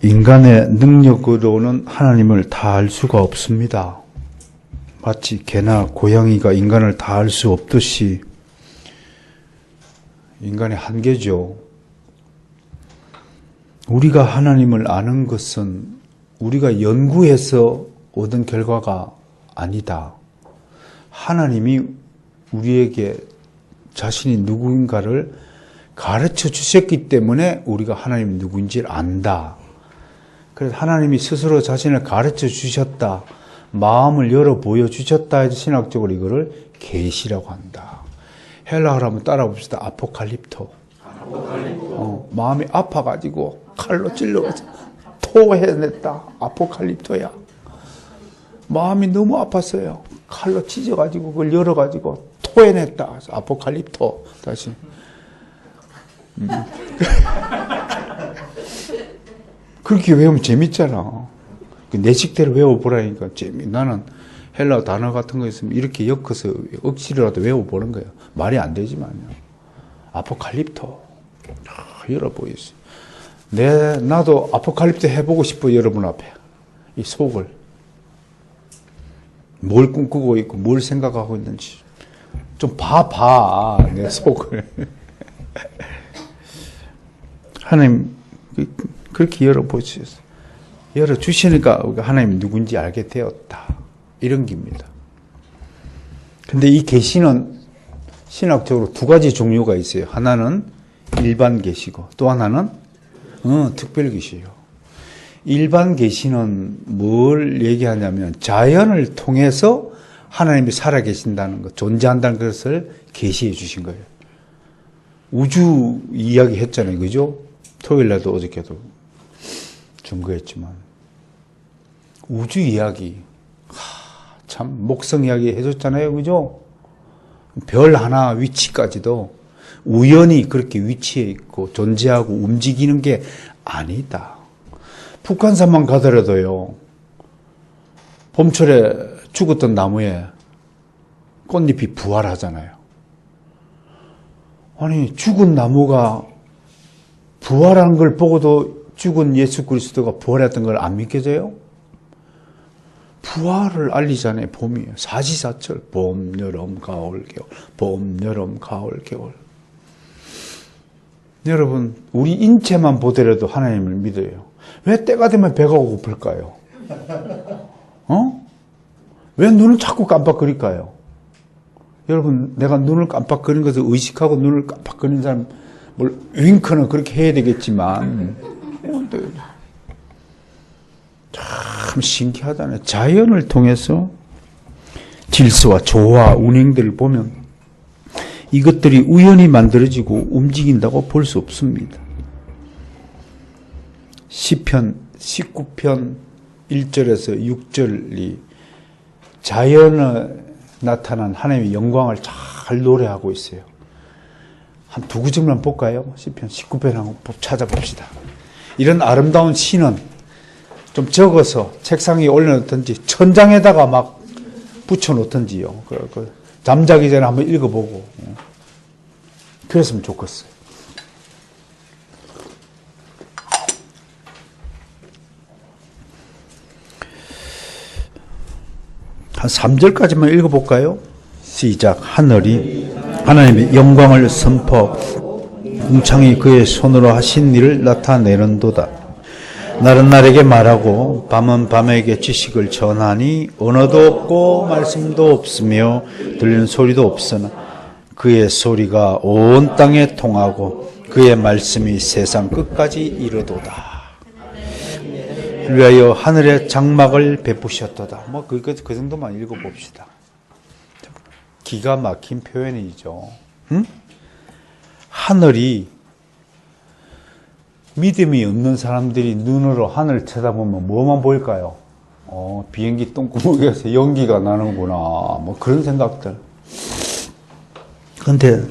인간의 능력으로는 하나님을 다 알 수가 없습니다. 마치 개나 고양이가 인간을 다 알 수 없듯이 인간의 한계죠. 우리가 하나님을 아는 것은 우리가 연구해서 얻은 결과가 아니다. 하나님이 우리에게 자신이 누구인가를 가르쳐 주셨기 때문에 우리가 하나님이 누구인지를 안다. 그래서 하나님이 스스로 자신을 가르쳐 주셨다. 마음을 열어 보여주셨다 해서 신학적으로 이거를 계시라고 한다. 헬라어로 한번 따라 봅시다. 아포칼립토. 마음이 아파가지고 칼로 찔러서 토해냈다. 아포칼립토야. 마음이 너무 아팠어요. 칼로 찢어가지고 그걸 열어가지고 토해냈다. 아포칼립토. 다시. 그렇게 외우면 재밌잖아. 내 식대로 외워보라니까 나는 헬라어 단어 같은 거 있으면 이렇게 엮어서 억지로라도 외워보는 거예요. 말이 안 되지만요. 아포칼립토. 열어보이지. 나도 아포칼립토 해보고 싶어, 여러분 앞에. 이 속을. 뭘 꿈꾸고 있고, 뭘 생각하고 있는지. 좀 봐봐, 내 속을. 하나님, 그렇게 열어보시겠어요. 열어주시니까 하나님 누군지 알게 되었다. 이런 겁니다. 근데 이 계시는 신학적으로 두 가지 종류가 있어요. 하나는 일반 계시고 또 하나는 특별 계시요. 일반 계시는 뭘 얘기하냐면 자연을 통해서 하나님이 살아계신다는 것, 존재한다는 것을 계시해 주신 거예요. 우주 이야기 했잖아요. 그죠? 토요일날도 어저께도 증거했지만 우주 이야기 참 목성 이야기 해줬잖아요. 그죠? 별 하나 위치까지도 우연히 그렇게 위치해 있고 존재하고 움직이는 게 아니다. 북한산만 가더라도요. 봄철에 죽었던 나무에 꽃잎이 부활하잖아요. 아니 죽은 나무가 부활한 걸 보고도 죽은 예수 그리스도가 부활했던 걸 안 믿겨져요? 부활을 알리잖아요. 봄이에요. 사시사철. 봄, 여름, 가을, 겨울. 봄, 여름, 가을, 겨울. 여러분, 우리 인체만 보더라도 하나님을 믿어요. 왜 때가 되면 배가 고플까요? 왜 눈을 자꾸 깜빡거릴까요? 여러분, 내가 눈을 깜빡거리는 것을 의식하고 눈을 깜빡거리는 사람, 윙크는 그렇게 해야 되겠지만, 참 신기하잖아요. 자연을 통해서 질서와 조화, 운행들을 보면 이것들이 우연히 만들어지고 움직인다고 볼 수 없습니다. 시편 19편 1절에서 6절이 자연에 나타난 하나님의 영광을 잘 노래하고 있어요. 한 두 구절만 볼까요? 시편 19편 한번 찾아봅시다. 이런 아름다운 시는 좀 적어서 책상 위에 올려놓든지 천장에다가 막 붙여놓든지요. 잠자기 전에 한번 읽어보고 그랬으면 좋겠어요. 한 3절까지만 읽어볼까요? 시작. 하늘이 하나님의 영광을 선포 궁창이 그의 손으로 하신 일을 나타내는도다. 날은 날에게 말하고 밤은 밤에게 지식을 전하니 언어도 없고 말씀도 없으며 들리는 소리도 없으나 그의 소리가 온 땅에 통하고 그의 말씀이 세상 끝까지 이르도다. 위하여 하늘의 장막을 베푸셨도다. 그 정도만 읽어봅시다. 기가 막힌 표현이죠. 응? 하늘이 믿음이 없는 사람들이 눈으로 하늘을 쳐다보면 뭐만 보일까요? 비행기 똥구멍에서 연기가 나는구나. 그런 생각들. 그런데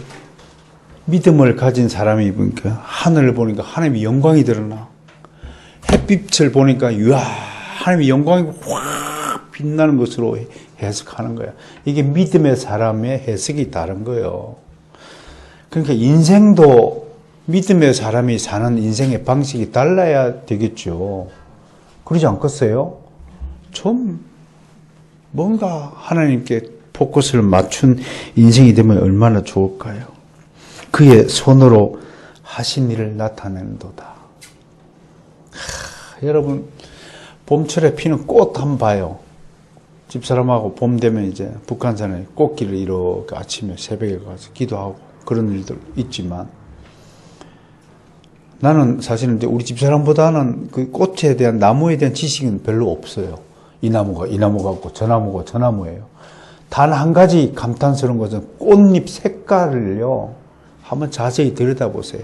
믿음을 가진 사람이 보니까 하늘을 보니까 하나님의 영광이 드러나. 햇빛을 보니까 이야 하나님의 영광이 확 빛나는 것으로 해석하는 거야. 이게 믿음의 사람의 해석이 다른 거예요. 그러니까 인생도 믿음의 사람이 사는 인생의 방식이 달라야 되겠죠. 그러지 않겠어요? 좀 뭔가 하나님께 포커스를 맞춘 인생이 되면 얼마나 좋을까요? 그의 손으로 하신 일을 나타낸도다. 여러분, 봄철에 피는 꽃 한번 봐요. 집사람하고 봄 되면 이제 북한산에 꽃길을 이렇게 아침에 새벽에 가서 기도하고 그런 일들 있지만, 나는 사실은 이제 우리 집사람보다는 그 꽃에 대한, 나무에 대한 지식은 별로 없어요. 이 나무가 이 나무 같고 저 나무가 저 나무예요. 단 한 가지 감탄스러운 것은 꽃잎 색깔을요, 한번 자세히 들여다보세요.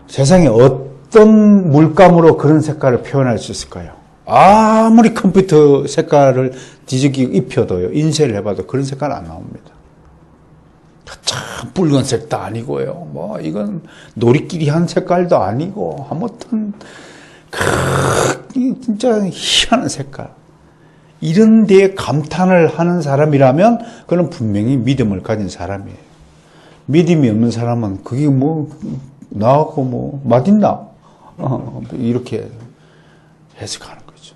세상에 어떤 물감으로 그런 색깔을 표현할 수 있을까요? 아무리 컴퓨터 색깔을 뒤집기 입혀도요, 인쇄를 해봐도 그런 색깔 안 나옵니다. 참 붉은색도 아니고요, 뭐 이건 놀이끼리 한 색깔도 아니고, 아무튼 진짜 희한한 색깔. 이런 데에 감탄을 하는 사람이라면 그는 분명히 믿음을 가진 사람이에요. 믿음이 없는 사람은 그게 뭐 나하고 뭐 맛있나? 이렇게 해석하는 거죠.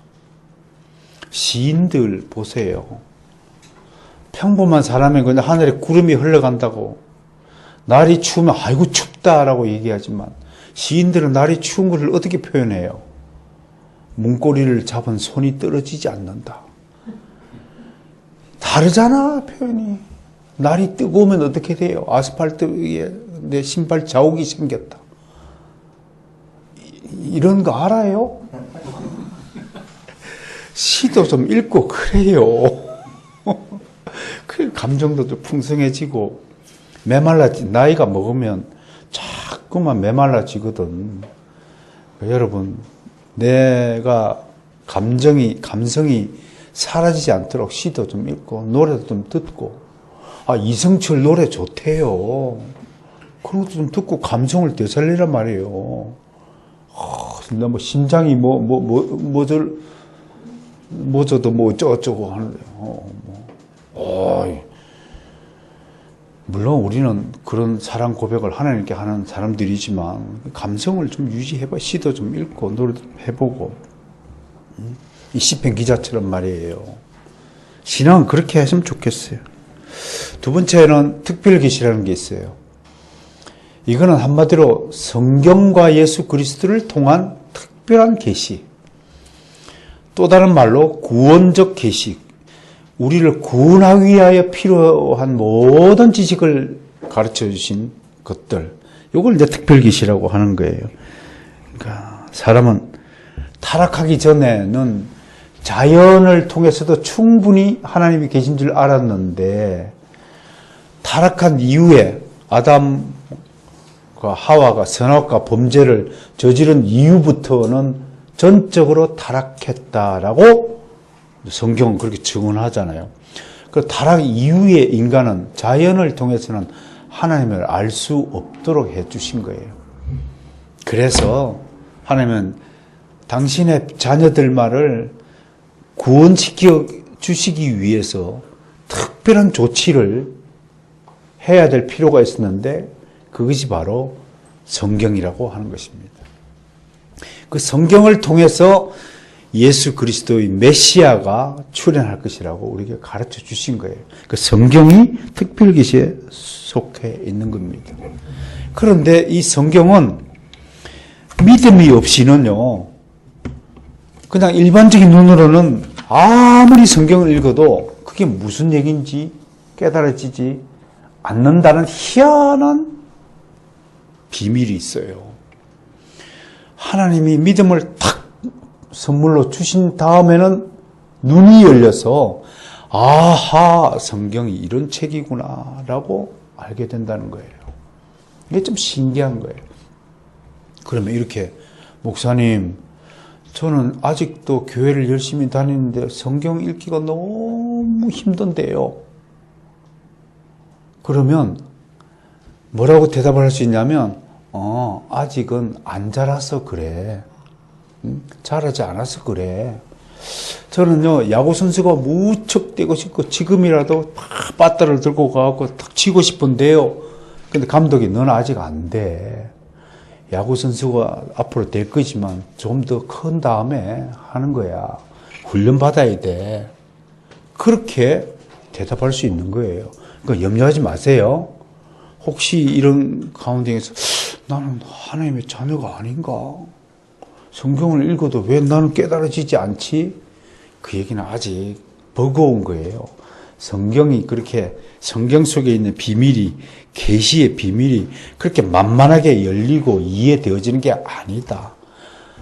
시인들 보세요. 평범한 사람은 그냥 하늘에 구름이 흘러간다고, 날이 추우면 아이고 춥다라고 얘기하지만, 시인들은 날이 추운 것을 어떻게 표현해요? 문고리를 잡은 손이 떨어지지 않는다. 다르잖아, 표현이. 날이 뜨거우면 어떻게 돼요? 아스팔트 위에 내 신발 자국이 생겼다. 이런 거 알아요? 시도 좀 읽고 그래요. 그 감정도 좀 풍성해지고, 나이가 먹으면 자꾸만 메말라지거든. 여러분, 내가 감성이 사라지지 않도록 시도 좀 읽고, 노래도 좀 듣고, 이승철 노래 좋대요. 그런 것도 좀 듣고 감성을 되살리란 말이에요. 나 뭐 심장이 뭐저도 뭐 어쩌고 하는데요. 물론 우리는 그런 사랑 고백을 하나님께 하는 사람들이지만, 감성을 좀 유지해봐. 시도 좀 읽고, 노래도 좀 해보고. 이 시편 기자처럼 말이에요. 신앙은 그렇게 했으면 좋겠어요. 두 번째는 특별 계시라는 게 있어요. 이거는 한마디로 성경과 예수 그리스도를 통한 특별한 계시. 또 다른 말로 구원적 계시. 우리를 구원하기 위하여 필요한 모든 지식을 가르쳐 주신 것들. 이걸 이제 특별 계시라고 하는 거예요. 그러니까 사람은 타락하기 전에는 자연을 통해서도 충분히 하나님이 계신 줄 알았는데, 타락한 이후에 아담과 하와가 선악과 범죄를 저지른 이후부터는 전적으로 타락했다라고 성경은 그렇게 증언하잖아요. 그 타락 이후에 인간은 자연을 통해서는 하나님을 알 수 없도록 해주신 거예요. 그래서 하나님은 당신의 자녀들만을 구원시켜 주시기 위해서 특별한 조치를 해야 될 필요가 있었는데, 그것이 바로 성경이라고 하는 것입니다. 그 성경을 통해서 예수 그리스도의 메시아가 출현할 것이라고 우리에게 가르쳐 주신 거예요. 그 성경이 특별 계시에 속해 있는 겁니다. 그런데 이 성경은 믿음이 없이는요, 그냥 일반적인 눈으로는 아무리 성경을 읽어도 그게 무슨 얘기인지 깨달아지지 않는다는 희한한 비밀이 있어요. 하나님이 믿음을 탁 선물로 주신 다음에는 눈이 열려서, 아하, 성경이 이런 책이구나 라고 알게 된다는 거예요. 이게 좀 신기한 거예요. 그러면 이렇게, 목사님, 저는 아직도 교회를 열심히 다니는데 성경 읽기가 너무 힘든데요. 그러면 뭐라고 대답을 할 수 있냐면, 아직은 안 자라서 그래. 자라지 않아서 그래. 저는요, 야구선수가 무척 뛰고 싶고 지금이라도 빠따를 들고 가고 탁 치고 싶은데요, 근데 감독이 너는 아직 안 돼. 야구 선수가 앞으로 될 거지만 좀 더 큰 다음에 하는 거야. 훈련 받아야 돼. 그렇게 대답할 수 있는 거예요. 그러니까 염려하지 마세요. 혹시 이런 가운데에서 나는 하나님의 자녀가 아닌가? 성경을 읽어도 왜 나는 깨달아지지 않지? 그 얘기는 아직 버거운 거예요. 성경이 그렇게 성경 속에 있는 비밀이 계시의 비밀이 그렇게 만만하게 열리고 이해되어지는 게 아니다.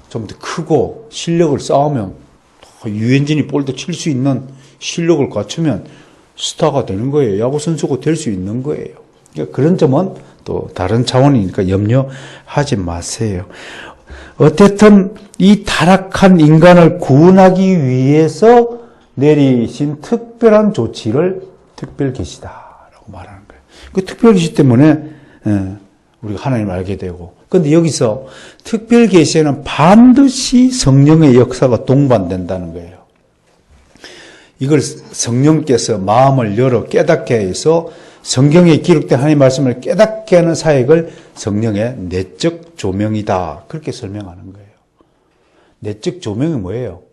좀 더 크고 실력을 쌓으면 유현진이 볼도 칠 수 있는 실력을 갖추면 스타가 되는 거예요. 야구 선수가 될 수 있는 거예요. 그러니까 그런 점은 또 다른 차원이니까 염려하지 마세요. 어쨌든 이 타락한 인간을 구원하기 위해서 내리신 특별한 조치를 특별계시다라고 말하는 거예요. 그 특별계시 때문에 우리가 하나님을 알게 되고, 그런데 여기서 특별계시에는 반드시 성령의 역사가 동반된다는 거예요. 이걸 성령께서 마음을 열어 깨닫게 해서 성경에 기록된 하나님의 말씀을 깨닫게 하는 사역을 성령의 내적 조명이다. 그렇게 설명하는 거예요. 내적 조명이 뭐예요?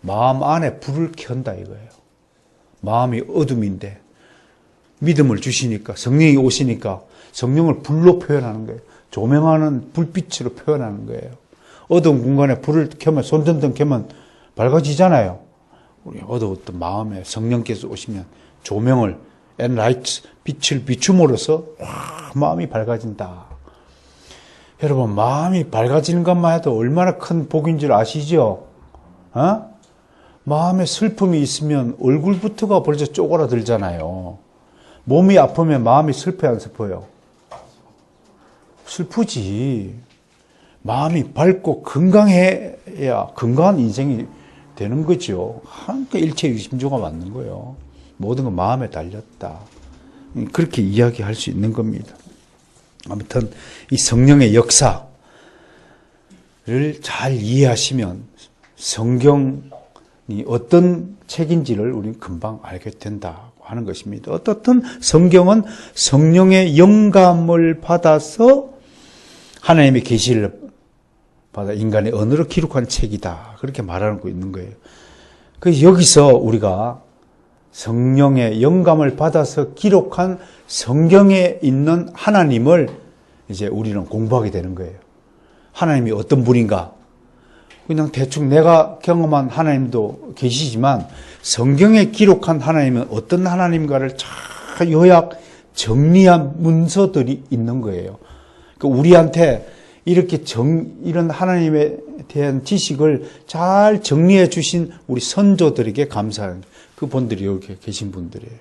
마음 안에 불을 켠다 이거예요. 마음이 어둠인데 믿음을 주시니까, 성령이 오시니까 성령을 불로 표현하는 거예요. 조명하는 불빛으로 표현하는 거예요. 어두운 공간에 불을 켜면, 손전등 켜면 밝아지잖아요. 우리 어두웠던 마음에 성령께서 오시면 조명을, 엔라이트, 빛을 비춤으로써 마음이 밝아진다. 여러분, 마음이 밝아지는 것만 해도 얼마나 큰 복인 줄 아시죠? 마음에 슬픔이 있으면 얼굴부터가 벌써 쪼그라들잖아요. 몸이 아프면 마음이 슬퍼요, 안 슬퍼요? 슬프지. 마음이 밝고 건강해야 건강한 인생이 되는 거죠. 그러니까 일체유심조가 맞는 거예요. 모든 건 마음에 달렸다. 그렇게 이야기할 수 있는 겁니다. 아무튼 이 성령의 역사를 잘 이해하시면 성경이 어떤 책인지를 우리는 금방 알게 된다고 하는 것입니다. 어떻든 성경은 성령의 영감을 받아서 하나님의 계시를 받아 인간의 언어로 기록한 책이다. 그렇게 말하고 있는 거예요. 그래서 여기서 우리가 성령의 영감을 받아서 기록한 성경에 있는 하나님을 이제 우리는 공부하게 되는 거예요. 하나님이 어떤 분인가? 그냥 대충 내가 경험한 하나님도 계시지만 성경에 기록한 하나님은 어떤 하나님가를 잘 요약 정리한 문서들이 있는 거예요. 그러니까 우리한테 이렇게 이런 하나님에 대한 지식을 잘 정리해 주신 우리 선조들에게 감사하는 그분들이 여기 계신 분들이에요.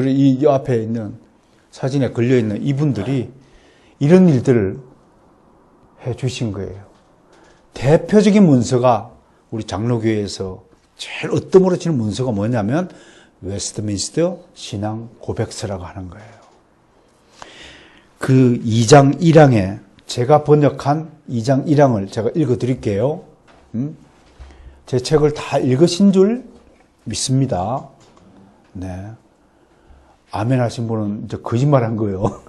이 앞에 있는 사진에 걸려있는 이분들이 이런 일들을 해 주신 거예요. 대표적인 문서가 우리 장로교회에서 제일 어떠므로지는 문서가 뭐냐면 웨스트민스터 신앙 고백서라고 하는 거예요. 그 2장 1항에 제가 번역한 2장 1항을 제가 읽어드릴게요. 제 책을 다 읽으신 줄 믿습니다. 네. 아멘 하신 분은 이제 거짓말 한 거예요.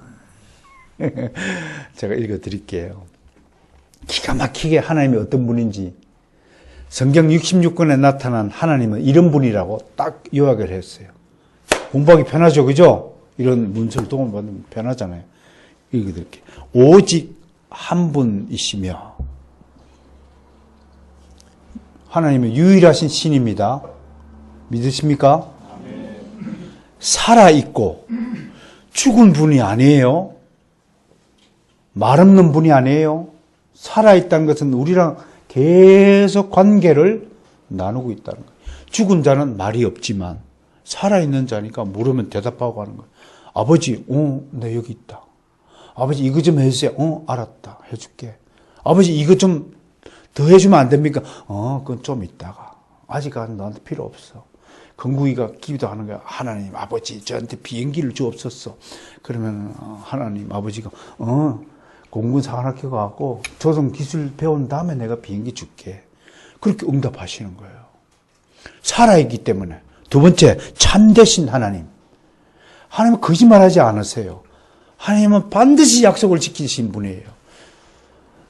제가 읽어드릴게요. 기가 막히게 하나님이 어떤 분인지 성경 66권에 나타난 하나님은 이런 분이라고 딱 요약을 했어요. 공부하기 편하죠, 그죠? 이런 문서를 도움받으면 편하잖아요. 읽어드릴게요. 오직 한 분이시며 하나님은 유일하신 신입니다. 믿으십니까? 살아있고 죽은 분이 아니에요. 말 없는 분이 아니에요. 살아있다는 것은 우리랑 계속 관계를 나누고 있다는 거예요. 죽은 자는 말이 없지만 살아있는 자니까 물으면 대답하고 하는 거예요. 아버지, 네 여기 있다. 아버지 이거 좀 해주세요. 알았다. 해줄게. 아버지 이거 좀 더 해주면 안 됩니까? 그건 좀 있다가. 아직은 너한테 필요 없어. 건국이가 기도하는 거야. 하나님 아버지 저한테 비행기를 주옵소서. 그러면 하나님 아버지가 공군 사관학교 가고 조선 기술 배운 다음에 내가 비행기 줄게. 그렇게 응답하시는 거예요. 살아있기 때문에. 두 번째, 참되신 하나님. 하나님은 거짓말하지 않으세요. 하나님은 반드시 약속을 지키신 분이에요.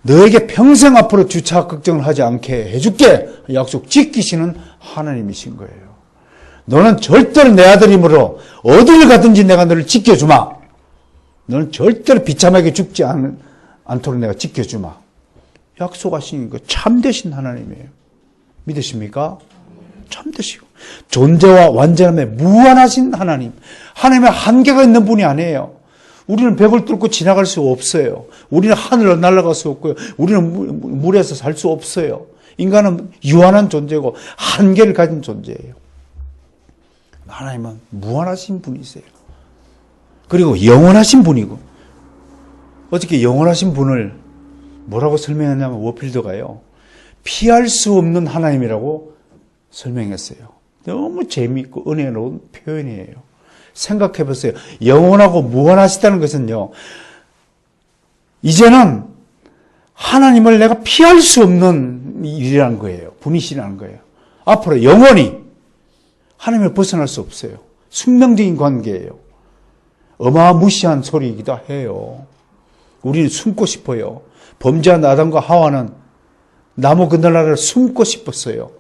너에게 평생 앞으로 주차 걱정을 하지 않게 해줄게 약속 지키시는 하나님이신 거예요. 너는 절대로 내 아들이므로 어디를 가든지 내가 너를 지켜주마. 너는 절대로 비참하게 죽지 않도록 내가 지켜주마. 약속하신 거 참되신 하나님이에요. 믿으십니까? 참되시고 존재와 완전함에 무한하신 하나님. 하나님의 한계가 있는 분이 아니에요. 우리는 벽을 뚫고 지나갈 수 없어요. 우리는 하늘로 날아갈 수 없고요. 우리는 물에서 살 수 없어요. 인간은 유한한 존재고 한계를 가진 존재예요. 하나님은 무한하신 분이세요. 그리고 영원하신 분이고, 어떻게 영원하신 분을 뭐라고 설명했냐면 워필드가요, 피할 수 없는 하나님이라고 설명했어요. 너무 재미있고 은혜로운 표현이에요. 생각해 보세요. 영원하고 무한하시다는 것은요, 이제는 하나님을 내가 피할 수 없는 일이라는 거예요. 분이시라는 거예요. 앞으로 영원히 하나님을 벗어날 수 없어요. 숙명적인 관계예요. 어마무시한 소리이기도 해요. 우리는 숨고 싶어요. 범죄한 아담과 하와는 나무 그늘 아래를 숨고 싶었어요.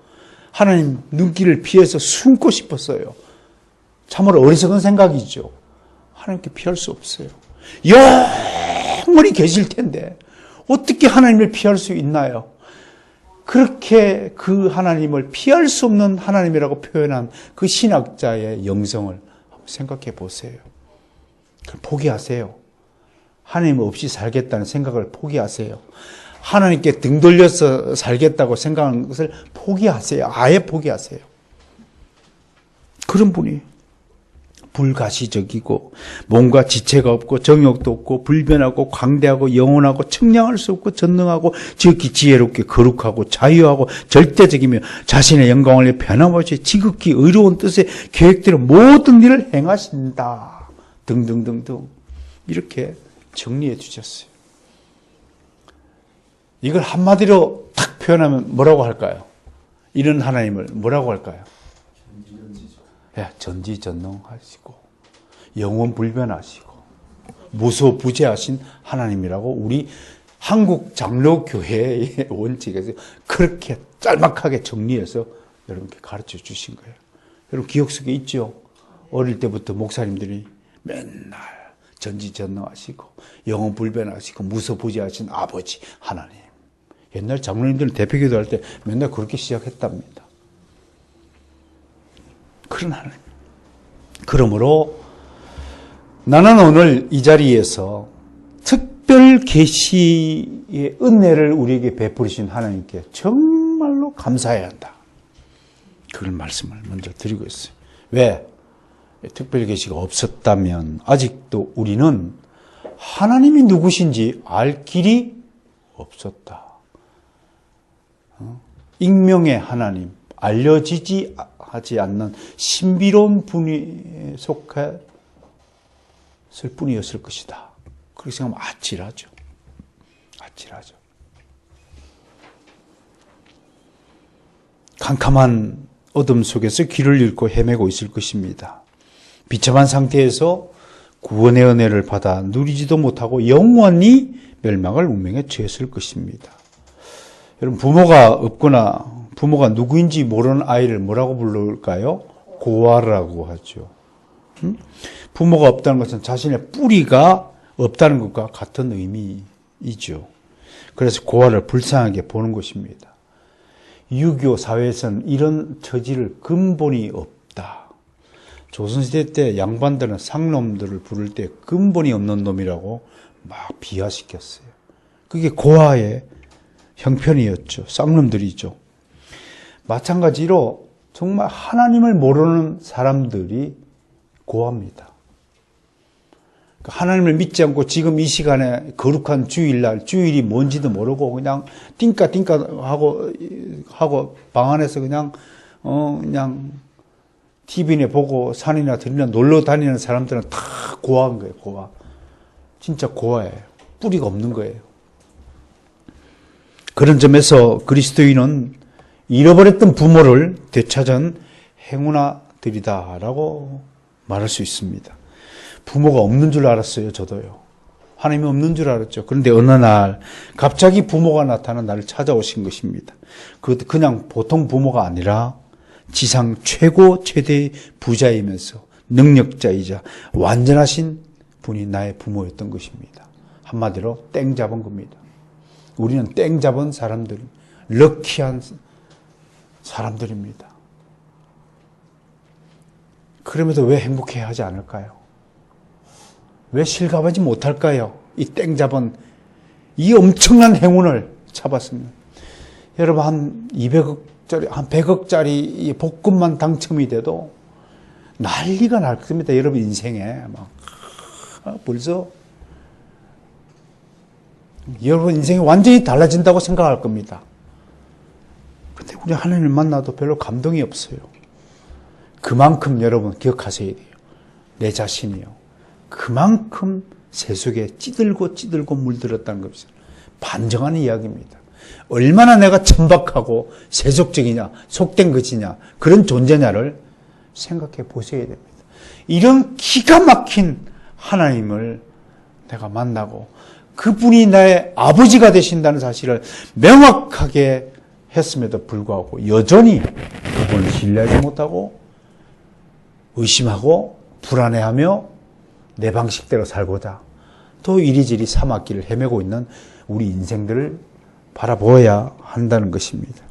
하나님 눈길을 피해서 숨고 싶었어요. 참으로 어리석은 생각이죠. 하나님께 피할 수 없어요. 영원히 계실 텐데 어떻게 하나님을 피할 수 있나요? 그렇게 그 하나님을 피할 수 없는 하나님이라고 표현한 그 신학자의 영성을 한번 생각해 보세요. 그럼 포기하세요. 하나님 없이 살겠다는 생각을 포기하세요. 하나님께 등 돌려서 살겠다고 생각하는 것을 포기하세요. 아예 포기하세요. 그런 분이 불가시적이고 몸과 지체가 없고 정욕도 없고 불변하고 광대하고 영원하고 측량할 수 없고 전능하고 지극히 지혜롭게 거룩하고 자유하고 절대적이며 자신의 영광을 위해 변함없이 지극히 의로운 뜻의 계획대로 모든 일을 행하신다. 등등등등 이렇게 정리해 주셨어요. 이걸 한마디로 딱 표현하면 뭐라고 할까요? 이런 하나님을 뭐라고 할까요? 전지전능하시고 영원불변하시고 무소부재하신 하나님이라고 우리 한국 장로교회의 원칙에서 그렇게 짤막하게 정리해서 여러분께 가르쳐 주신 거예요. 여러분 기억 속에 있죠? 어릴 때부터 목사님들이 맨날 전지전능하시고 영원불변하시고 무소부재하신 아버지 하나님. 옛날 장로님들은 대표기도 할 때 맨날 그렇게 시작했답니다. 그런 하나님. 그러므로 나는 오늘 이 자리에서 특별 계시의 은혜를 우리에게 베푸신 하나님께 정말로 감사해야 한다. 그런 말씀을 먼저 드리고 있어요. 왜? 특별 계시가 없었다면 아직도 우리는 하나님이 누구신지 알 길이 없었다. 익명의 하나님, 알려지지 하지 않는 신비로운 분이 속했을 뿐이었을 것이다. 그렇게 생각하면 아찔하죠. 아찔하죠. 캄캄한 어둠 속에서 길을 잃고 헤매고 있을 것입니다. 비참한 상태에서 구원의 은혜를 받아 누리지도 못하고 영원히 멸망할 운명에 처했을 것입니다. 여러분 부모가 없거나 부모가 누구인지 모르는 아이를 뭐라고 부를까요? 고아라고 하죠. 부모가 없다는 것은 자신의 뿌리가 없다는 것과 같은 의미이죠. 그래서 고아를 불쌍하게 보는 것입니다. 유교 사회에서는 이런 처지를 근본이 없다. 조선시대 때 양반들은 상놈들을 부를 때 근본이 없는 놈이라고 막 비하시켰어요. 그게 고아의 형편이었죠. 쌍놈들이죠. 마찬가지로 정말 하나님을 모르는 사람들이 고아입니다. 하나님을 믿지 않고 지금 이 시간에 거룩한 주일날 주일이 뭔지도 모르고 그냥 띵까 하고 방 안에서 그냥 TV나 보고 산이나 들이나 놀러 다니는 사람들은 다 고아인 거예요. 고아. 진짜 고아예요. 뿌리가 없는 거예요. 그런 점에서 그리스도인은 잃어버렸던 부모를 되찾은 행운아들이다라고 말할 수 있습니다. 부모가 없는 줄 알았어요. 저도요. 하나님이 없는 줄 알았죠. 그런데 어느 날 갑자기 부모가 나타나 나를 찾아오신 것입니다. 그것도 그냥 보통 부모가 아니라 지상 최대의 부자이면서 능력자이자 완전하신 분이 나의 부모였던 것입니다. 한마디로 땡 잡은 겁니다. 우리는 땡 잡은 사람들, 럭키한 사람들입니다. 그럼에도 왜 행복해야 하지 않을까요? 왜 실감하지 못할까요? 이 땡 잡은 이 엄청난 행운을 잡았습니다. 여러분 한 200억짜리, 한 100억짜리 복권만 당첨이 돼도 난리가 날 겁니다. 여러분 인생에 막 벌써 여러분 인생이 완전히 달라진다고 생각할 겁니다. 근데 우리 하나님을 만나도 별로 감동이 없어요. 그만큼 여러분 기억하셔야 돼요. 내 자신이요. 그만큼 세속에 찌들고 물들었다는 것입니다. 반정하는 이야기입니다. 얼마나 내가 천박하고 세속적이냐, 속된 것이냐, 그런 존재냐를 생각해 보셔야 됩니다. 이런 기가 막힌 하나님을 내가 만나고 그분이 나의 아버지가 되신다는 사실을 명확하게 했음에도 불구하고 여전히 그분을 신뢰하지 못하고 의심하고 불안해하며 내 방식대로 살고자 또 이리저리 사막길을 헤매고 있는 우리 인생들을 바라보아야 한다는 것입니다.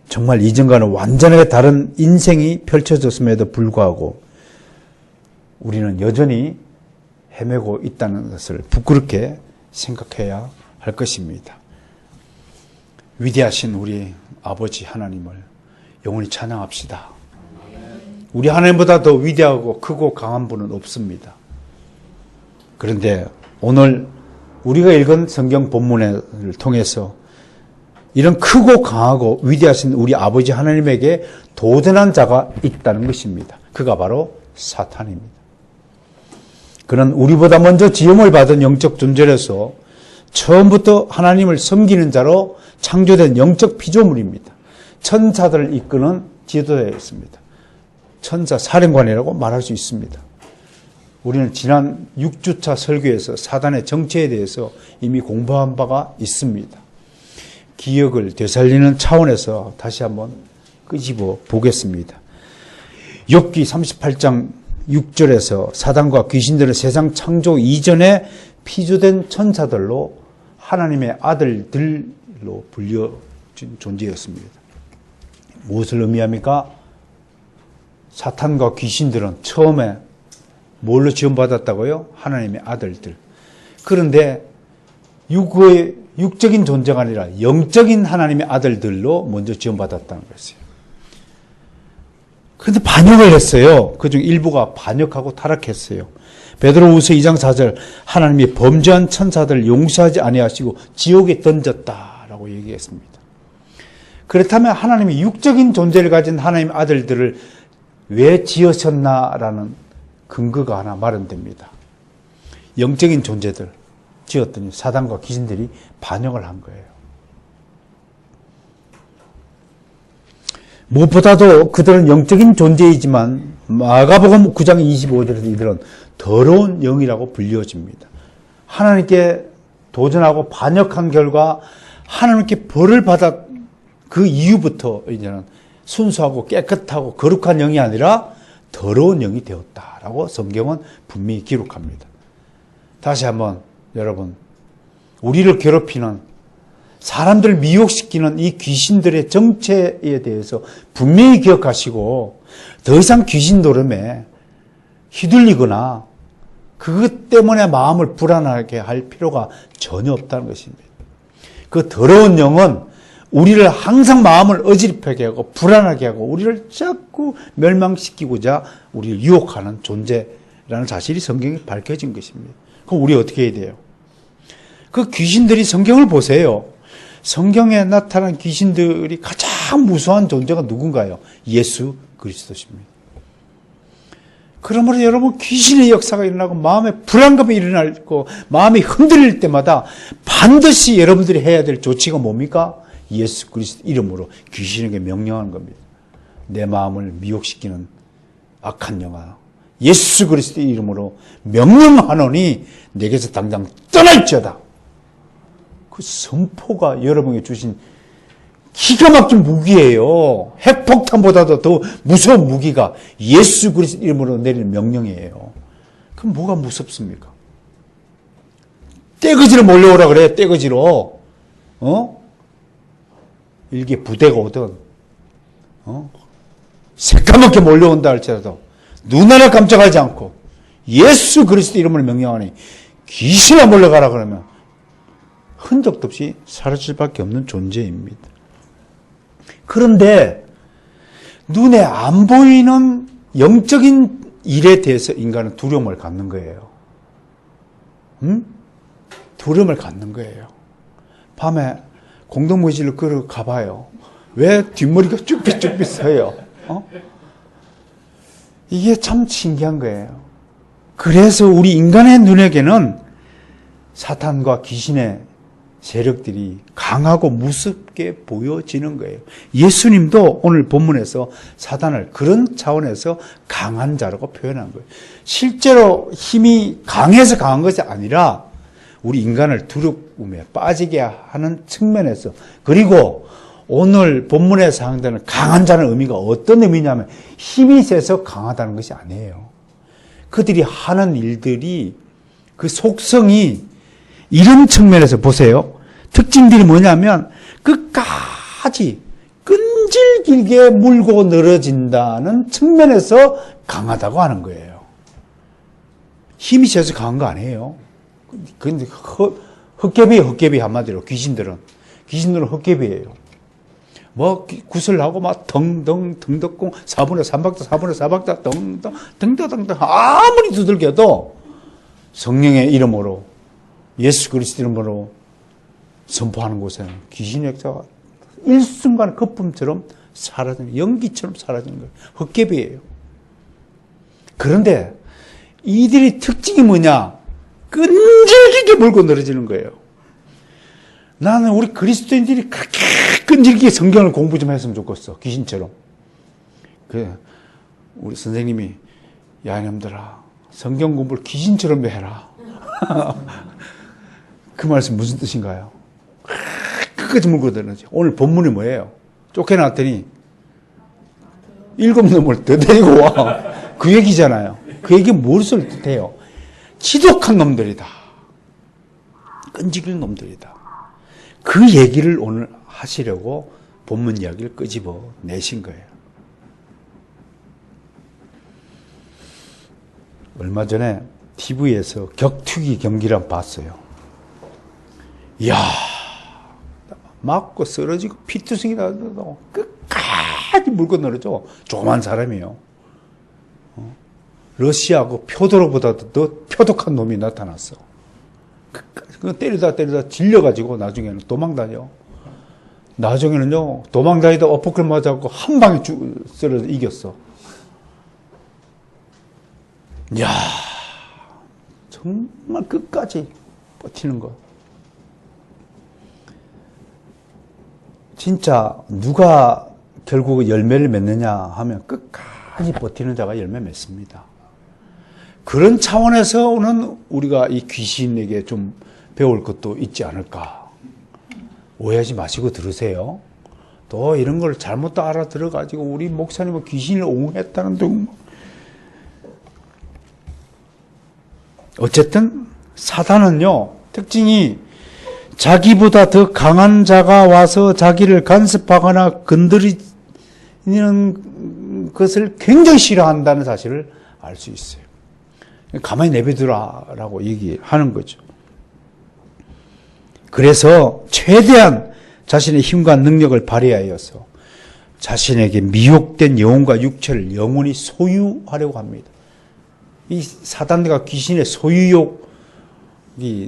정말 이전과는 완전하게 다른 인생이 펼쳐졌음에도 불구하고 우리는 여전히 헤매고 있다는 것을 부끄럽게 생각해야 할 것입니다. 위대하신 우리 아버지 하나님을 영원히 찬양합시다. 우리 하나님보다 더 위대하고 크고 강한 분은 없습니다. 그런데 오늘 우리가 읽은 성경 본문을 통해서 이런 크고 강하고 위대하신 우리 아버지 하나님에게 도전한 자가 있다는 것입니다. 그가 바로 사탄입니다. 그는 우리보다 먼저 지음을 받은 영적 존재로서 처음부터 하나님을 섬기는 자로 창조된 영적 피조물입니다. 천사들을 이끄는 지도자였습니다. 천사 사령관이라고 말할 수 있습니다. 우리는 지난 6주차 설교에서 사단의 정체에 대해서 이미 공부한 바가 있습니다. 기억을 되살리는 차원에서 다시 한번 끄집어 보겠습니다. 욥기 38장 6절에서 사단과 귀신들은 세상 창조 이전에 피조된 천사들로 하나님의 아들들로 불려진 존재였습니다. 무엇을 의미합니까? 사탄과 귀신들은 처음에 뭘로 지원받았다고요? 하나님의 아들들. 그런데 육적인 존재가 아니라 영적인 하나님의 아들들로 먼저 지원받았다는 것이에요. 그런데 반역을 했어요. 그중 일부가 반역하고 타락했어요. 베드로후서 2장 4절 하나님이 범죄한 천사들을 용서하지 아니하시고 지옥에 던졌다라고 얘기했습니다. 그렇다면 하나님이 육적인 존재를 가진 하나님의 아들들을 왜 지으셨나라는 근거가 하나 마련됩니다. 영적인 존재들 지었더니 사단과 귀신들이 반역을 한 거예요. 무엇보다도 그들은 영적인 존재이지만 마가복음 9장 25절에서 이들은 더러운 영이라고 불려집니다. 하나님께 도전하고 반역한 결과 하나님께 벌을 받아 그 이후부터 이제는 순수하고 깨끗하고 거룩한 영이 아니라 더러운 영이 되었다라고 성경은 분명히 기록합니다. 다시 한번 여러분, 우리를 괴롭히는 사람들을 미혹시키는 이 귀신들의 정체에 대해서 분명히 기억하시고 더 이상 귀신 노름에 휘둘리거나 그것 때문에 마음을 불안하게 할 필요가 전혀 없다는 것입니다. 그 더러운 영은 우리를 항상 마음을 어지럽게 하고 불안하게 하고 우리를 자꾸 멸망시키고자 우리를 유혹하는 존재라는 사실이 성경에 밝혀진 것입니다. 그럼 우리 어떻게 해야 돼요? 그 귀신들이 성경을 보세요. 성경에 나타난 귀신들이 가장 무서운 존재가 누군가요? 예수 그리스도십니다. 그러므로 여러분 귀신의 역사가 일어나고 마음에 불안감이 일어나고 마음이 흔들릴 때마다 반드시 여러분들이 해야 될 조치가 뭡니까? 예수 그리스도 이름으로 귀신에게 명령하는 겁니다. 내 마음을 미혹시키는 악한 영아, 예수 그리스도의 이름으로 명령하노니 내게서 당장 떠날지어다. 그 선포가 여러분에게 주신 기가 막힌 무기예요. 핵폭탄보다도 더 무서운 무기가 예수 그리스도 이름으로 내리는 명령이에요. 그럼 뭐가 무섭습니까? 떼거지로 몰려오라 그래. 떼거지로. 일개 부대가 오든 새까맣게 몰려온다 할지라도 눈 하나 깜짝하지 않고 예수 그리스도 이름으로 명령하니 귀신아 몰려가라 그러면 흔적도 없이 사라질 수밖에 없는 존재입니다. 그런데 눈에 안 보이는 영적인 일에 대해서 인간은 두려움을 갖는 거예요. 두려움을 갖는 거예요. 밤에 공동묘지를 걸어가봐요. 왜 뒷머리가 쭈삣쭈삣 서요? 이게 참 신기한 거예요. 그래서 우리 인간의 눈에게는 사탄과 귀신의 세력들이 강하고 무섭게 보여지는 거예요. 예수님도 오늘 본문에서 사탄을 그런 차원에서 강한 자라고 표현한 거예요. 실제로 힘이 강해서 강한 것이 아니라 우리 인간을 두려움에 빠지게 하는 측면에서, 그리고 오늘 본문에 사용되는 강한 자는 의미가 어떤 의미냐면 힘이 세서 강하다는 것이 아니에요. 그들이 하는 일들이 그 속성이 이런 측면에서 보세요. 특징들이 뭐냐면 끝까지 끈질기게 물고 늘어진다는 측면에서 강하다고 하는 거예요. 힘이 세서 강한 거 아니에요. 근데 헛개비예요. 헛개비. 한마디로 귀신들은 헛개비예요. 뭐 구슬하고 막 덩덩 등덕공 4분의 3박자 4분의 4박자 덩덩 등덩 아무리 두들겨도 성령의 이름으로 예수 그리스도 이름으로 선포하는 곳에는 귀신의 역사가 일순간 거품처럼 사라지는, 연기처럼 사라지는 거예요. 헛개비예요. 그런데 이들의 특징이 뭐냐? 끈질기게 물고 늘어지는 거예요. 나는 우리 그리스도인들이 그렇게 끈질기게 성경을 공부 좀 했으면 좋겠어. 귀신처럼. 우리 선생님이, 야, 이놈들아, 성경 공부를 귀신처럼 해라. 그 말씀 무슨 뜻인가요? 끝까지 물고 늘어지. 오늘 본문이 뭐예요? 쫓겨났더니 7놈을 더 데리고 와. 그 얘기잖아요. 그 얘기 무엇을 뜻해요? 지독한 놈들이다. 끈질긴 놈들이다. 그 얘기를 오늘 하시려고 본문 이야기를 끄집어 내신 거예요. 얼마 전에 TV에서 격투기 경기를 한번 봤어요. 이야, 맞고 쓰러지고 피투성이 나도 끝까지 물고 늘어져. 조그만 사람이에요. 러시아하고 표도로보다도 더 표독한 놈이 나타났어. 그 때리다 질려가지고 나중에는 도망다녀. 나중에는요, 도망다니다 어퍼클 맞아갖고 한 방에 쓰러져 이겼어. 이야, 정말 끝까지 버티는 거. 진짜 누가 결국 열매를 맺느냐 하면 끝까지 버티는 자가 열매 맺습니다. 그런 차원에서는 우리가 이 귀신에게 좀 배울 것도 있지 않을까. 오해하지 마시고 들으세요. 또 이런 걸 잘못 알아들어가지고 우리 목사님은 귀신을 옹호했다는 등. 어쨌든 사단은요, 특징이 자기보다 더 강한 자가 와서 자기를 간섭하거나 건드리는 것을 굉장히 싫어한다는 사실을 알 수 있어요. 가만히 내버려두라라고 얘기하는 거죠. 그래서 최대한 자신의 힘과 능력을 발휘하여서 자신에게 미혹된 영혼과 육체를 영원히 소유하려고 합니다. 이 사단과 귀신의 소유욕이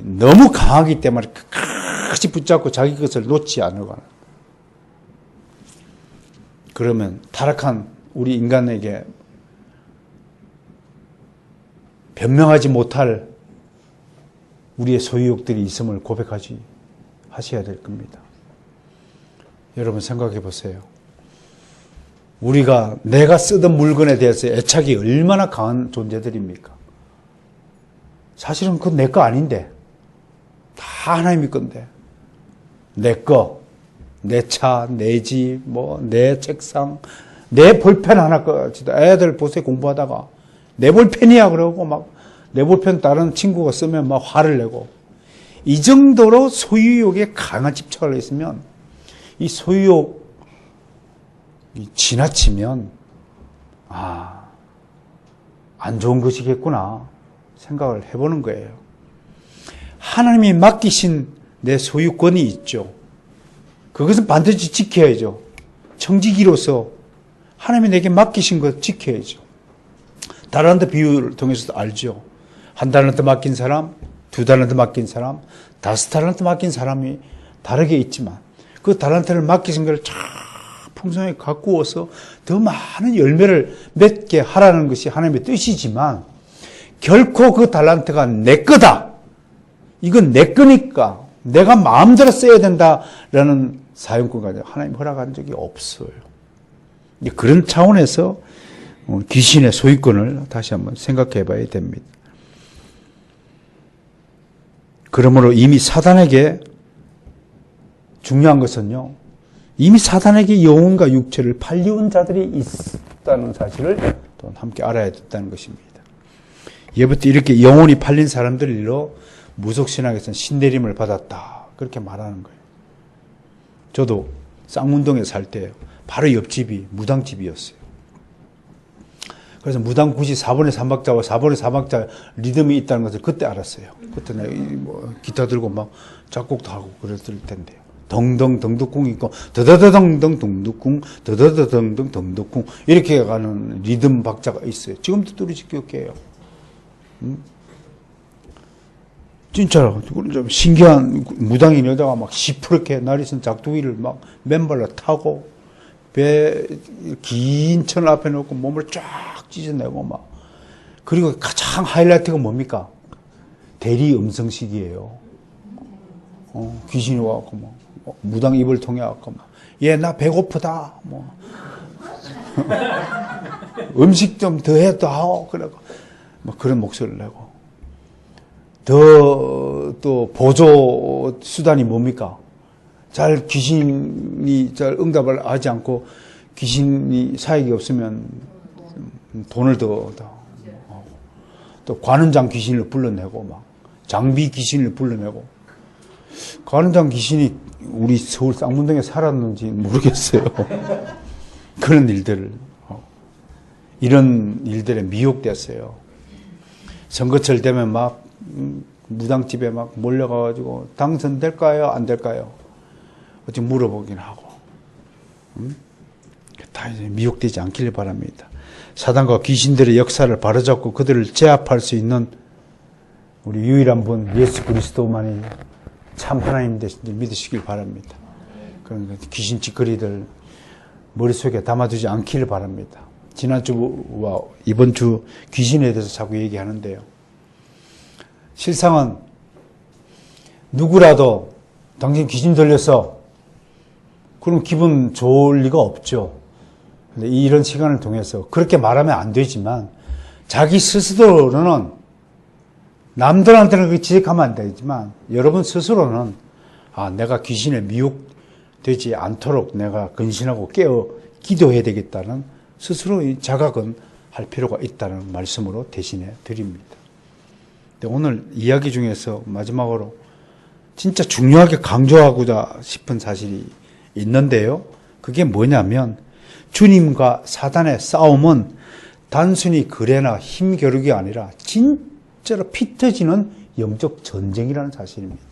너무 강하기 때문에 끝까지 붙잡고 자기 것을 놓지 않으려고 하는. 그러면 타락한 우리 인간에게 변명하지 못할 우리의 소유욕들이 있음을 하셔야 될 겁니다. 여러분 생각해 보세요. 우리가 내가 쓰던 물건에 대해서 애착이 얼마나 강한 존재들입니까? 사실은 그건 내 거 아닌데 다 하나님의 건데 내 거, 내 차, 내 집, 내 책상, 내 볼펜 하나까지도 애들 보세요 공부하다가 내 볼펜이야 그러고 막 내 볼펜 다른 친구가 쓰면 막 화를 내고 이 정도로 소유욕에 강한 집착을 했으면 이 소유욕이 지나치면 안 좋은 것이겠구나 생각을 해보는 거예요. 하나님이 맡기신 내 소유권이 있죠. 그것은 반드시 지켜야죠. 청지기로서 하나님이 내게 맡기신 것 지켜야죠. 달란트 비유를 통해서도 알죠. 1달란트 맡긴 사람, 2달란트 맡긴 사람, 5달란트 맡긴 사람이 다르게 있지만 그 달란트를 맡기신 것을 참 풍성하게 가꾸어서 더 많은 열매를 맺게 하라는 것이 하나님의 뜻이지만 결코 그 달란트가 내 거다. 이건 내 거니까 내가 마음대로 써야 된다라는 사용권까지 하나님 허락한 적이 없어요. 그런 차원에서 귀신의 소유권을 다시 한번 생각해 봐야 됩니다. 그러므로 이미 사단에게 중요한 것은요. 이미 사단에게 영혼과 육체를 팔려온 자들이 있다는 사실을 또 함께 알아야 된다는 것입니다. 예부터 이렇게 영혼이 팔린 사람들로 무속신학에서는 신내림을 받았다. 그렇게 말하는 거예요. 저도 쌍문동에 살 때 바로 옆집이 무당집이었어요. 그래서 무당 굳이 4번의 3박자와 4번의 4박자 리듬이 있다는 것을 그때 알았어요. 그때 내가 기타 들고 막 작곡도 하고 그랬을 텐데요. 덩덩 덩덕궁 있고 더더더덩덩 덩덕궁 더더더덩덩 덩덕궁 이렇게 가는 리듬 박자가 있어요. 지금도 뚜리지교계예요. 진짜로 좀 신기한 무당인 여자가 막 시퍼렇게 나리선 작두기를 막 맨발로 타고 배 긴 천 앞에 놓고 몸을 쫙 찢어내고 막 그리고 가장 하이라이트가 뭡니까? 대리 음성식이에요. 귀신이 와갖고 막 무당 입을 통해 갖고 막 얘 나 배고프다 뭐 음식 좀 더 해도 하오 그러고 막 그런 목소리를 내고 또 보조 수단이 뭡니까? 잘 귀신이 잘 응답을 하지 않고 귀신이 사역이 없으면 돈을 더 또 관원장 귀신을 불러내고 막 장비 귀신을 불러내고 관원장 귀신이 우리 서울 쌍문동에 살았는지 모르겠어요. 그런 일들을 이런 일들에 미혹됐어요. 선거철 되면 막 무당집에 막 몰려가가지고 당선될까요? 안 될까요? 어찌 물어보긴 하고 다 이제 미혹되지 않기를 바랍니다. 사단과 귀신들의 역사를 바로잡고 그들을 제압할 수 있는 우리 유일한 분 예수 그리스도만이 참 하나님 되신 줄 믿으시길 바랍니다. 그러니까 귀신 짓거리들 머릿속에 담아두지 않기를 바랍니다. 지난주와 이번 주 귀신에 대해서 자꾸 얘기하는데요. 실상은 누구라도 당신 귀신 들렸어. 그럼 기분 좋을 리가 없죠. 근데 이런 시간을 통해서 그렇게 말하면 안 되지만 자기 스스로는 남들한테는 그렇게 지적하면 안 되지만 여러분 스스로는 내가 귀신에 미혹되지 않도록 내가 근신하고 깨어 기도해야 되겠다는 스스로의 자각은 할 필요가 있다는 말씀으로 대신해 드립니다. 오늘 이야기 중에서 마지막으로 진짜 중요하게 강조하고자 싶은 사실이 있는데요. 그게 뭐냐면 주님과 사단의 싸움은 단순히 거래나 힘겨루기 아니라 진짜로 피 터지는 영적 전쟁이라는 사실입니다.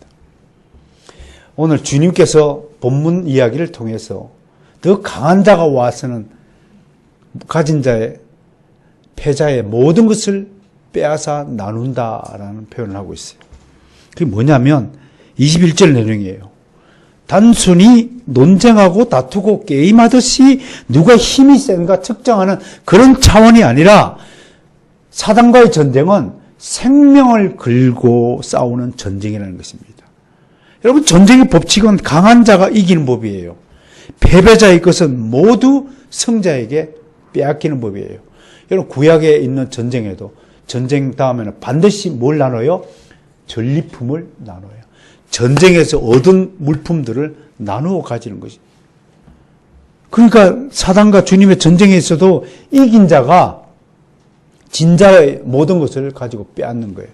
오늘 주님께서 본문 이야기를 통해서 더 강한 자가 와서는 가진 자의 패자의 모든 것을 빼앗아 나눈다라는 표현을 하고 있어요. 그게 뭐냐면 21절 내용이에요. 단순히 논쟁하고 다투고 게임하듯이 누가 힘이 센가 측정하는 그런 차원이 아니라 사단과의 전쟁은 생명을 걸고 싸우는 전쟁이라는 것입니다. 여러분 전쟁의 법칙은 강한 자가 이기는 법이에요. 패배자의 것은 모두 승자에게 빼앗기는 법이에요. 여러분 구약에 있는 전쟁에도 전쟁 다음에는 반드시 뭘 나눠요? 전리품을 나눠요. 전쟁에서 얻은 물품들을 나누어 가지는 것이. 그러니까 사단과 주님의 전쟁에 있어도 이긴 자가 진자의 모든 것을 가지고 빼앗는 거예요.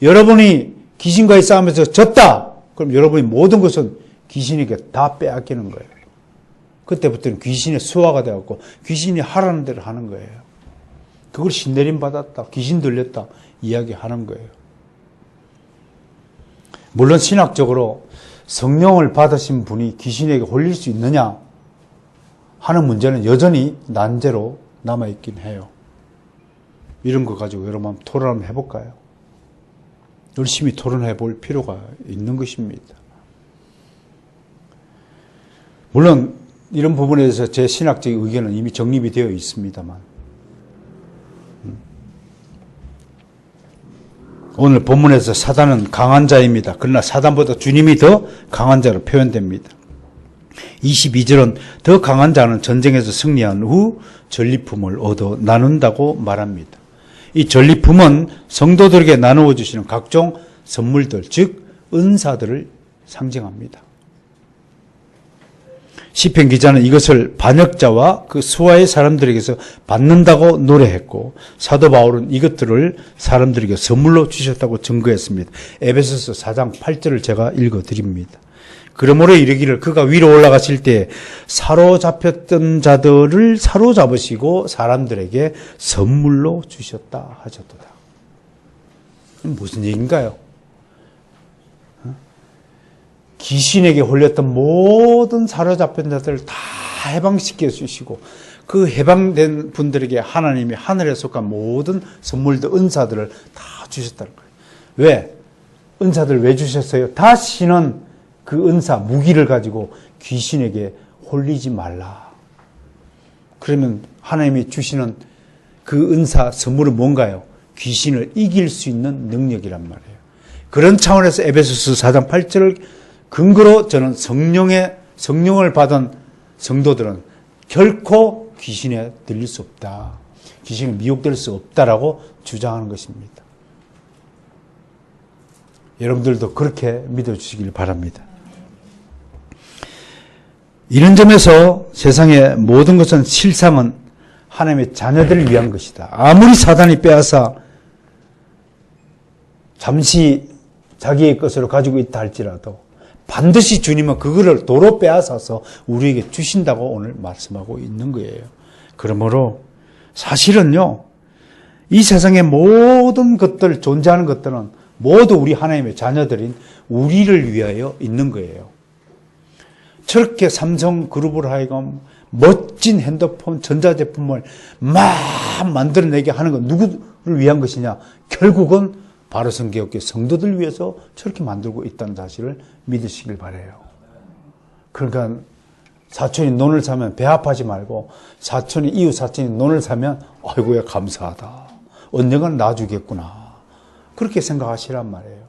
여러분이 귀신과의 싸움에서 졌다. 그럼 여러분이 모든 것은 귀신에게 다 빼앗기는 거예요. 그때부터는 귀신의 수하가 되었고 귀신이 하라는 대로 하는 거예요. 그걸 신내림 받았다, 귀신 들렸다 이야기하는 거예요. 물론 신학적으로 성령을 받으신 분이 귀신에게 홀릴 수 있느냐 하는 문제는 여전히 난제로 남아있긴 해요. 이런 거 가지고 여러분 한번 토론 한번 해볼까요? 열심히 토론해 볼 필요가 있는 것입니다. 물론 이런 부분에 대해서 제 신학적인 의견은 이미 정립이 되어 있습니다만 오늘 본문에서 사단은 강한 자입니다. 그러나 사단보다 주님이 더 강한 자로 표현됩니다. 22절은 더 강한 자는 전쟁에서 승리한 후 전리품을 얻어 나눈다고 말합니다. 이 전리품은 성도들에게 나누어 주시는 각종 선물들, 즉 은사들을 상징합니다. 시편 기자는 이것을 반역자와 그 수하의 사람들에게서 받는다고 노래했고 사도 바울은 이것들을 사람들에게 선물로 주셨다고 증거했습니다. 에베소서 4장 8절을 제가 읽어드립니다. 그러므로 이르기를 그가 위로 올라가실 때 사로잡혔던 자들을 사로잡으시고 사람들에게 선물로 주셨다 하셨도다. 무슨 얘기인가요? 귀신에게 홀렸던 모든 사로잡힌 자들을 다 해방시켜 주시고 그 해방된 분들에게 하나님이 하늘에 속한 모든 선물들, 은사들을 다 주셨다는 거예요. 왜? 은사들을 왜 주셨어요? 다시는 그 은사, 무기를 가지고 귀신에게 홀리지 말라. 그러면 하나님이 주시는 그 은사, 선물은 뭔가요? 귀신을 이길 수 있는 능력이란 말이에요. 그런 차원에서 에베소서 4장 8절을 근거로 저는 성령을 받은 성도들은 결코 귀신에 들릴 수 없다. 귀신에 미혹될 수 없다라고 주장하는 것입니다. 여러분들도 그렇게 믿어주시길 바랍니다. 이런 점에서 세상의 모든 것은 실상은 하나님의 자녀들을 위한 것이다. 아무리 사단이 빼앗아 잠시 자기의 것으로 가지고 있다 할지라도 반드시 주님은 그거를 도로 빼앗아서 우리에게 주신다고 오늘 말씀하고 있는 거예요. 그러므로 사실은요, 이 세상의 모든 것들, 존재하는 것들은 모두 우리 하나님의 자녀들인 우리를 위하여 있는 거예요. 저렇게 삼성그룹을 하여금 멋진 핸드폰, 전자제품을 막 만들어내게 하는 건 누구를 위한 것이냐? 결국은 바로 성교회 성도들 위해서 저렇게 만들고 있다는 사실을 믿으시길 바라요. 그러니까 사촌이 논을 사면 배 아파하지 말고 이웃 사촌이 논을 사면 아이고야 감사하다. 언젠가는 놔주겠구나. 그렇게 생각하시란 말이에요.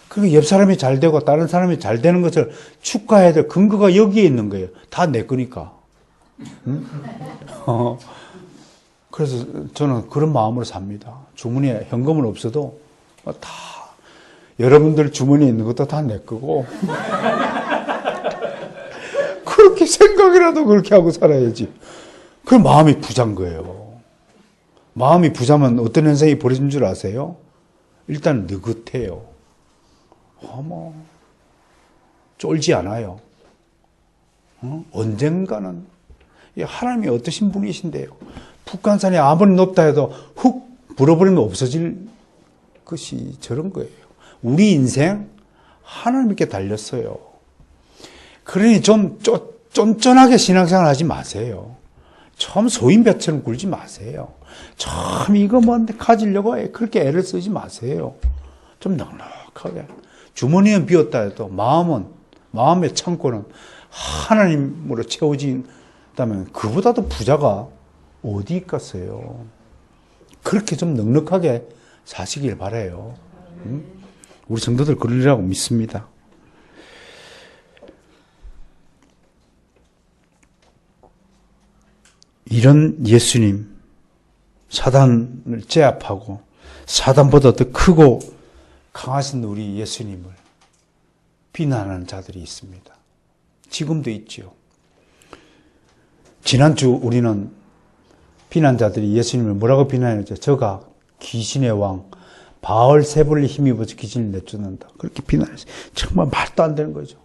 그리고 옆 사람이 잘 되고 다른 사람이 잘 되는 것을 축하해야 될 근거가 여기에 있는 거예요. 다 내 거니까. 응? 그래서 저는 그런 마음으로 삽니다. 주머니에 현금은 없어도 다 여러분들 주머니에 있는 것도 다 내 거고 그렇게 생각이라도 그렇게 하고 살아야지. 그 마음이 부자인 거예요. 마음이 부자면 어떤 현상이 벌어진 줄 아세요? 일단 느긋해요. 쫄지 않아요. 언젠가는 하나님이 어떠신 분이신데요. 북한산이 아무리 높다 해도 훅 불어버리면 없어질 것이 저런 거예요. 우리 인생 하나님께 달렸어요. 그러니 좀 쫀쫀하게 신앙생활 하지 마세요. 참 소인배처럼 굴지 마세요. 참 이거 뭔데 가지려고 그렇게 애를 쓰지 마세요. 좀 넉넉하게. 주머니는 비었다 해도 마음의 창고는 하나님으로 채워진다면 그보다도 부자가 어디 있겠어요. 그렇게 좀 넉넉하게 사시길 바라요. 우리 성도들 그러리라고 믿습니다. 이런 예수님, 사단을 제압하고 사단보다 더 크고 강하신 우리 예수님을 비난하는 자들이 있습니다. 지금도 있죠. 지난주 우리는 비난자들이 예수님을 뭐라고 비난했죠? 저가 귀신의 왕 바알세불을 힘입어서 귀신을 내쫓는다. 그렇게 비난했어요. 정말 말도 안 되는 거죠.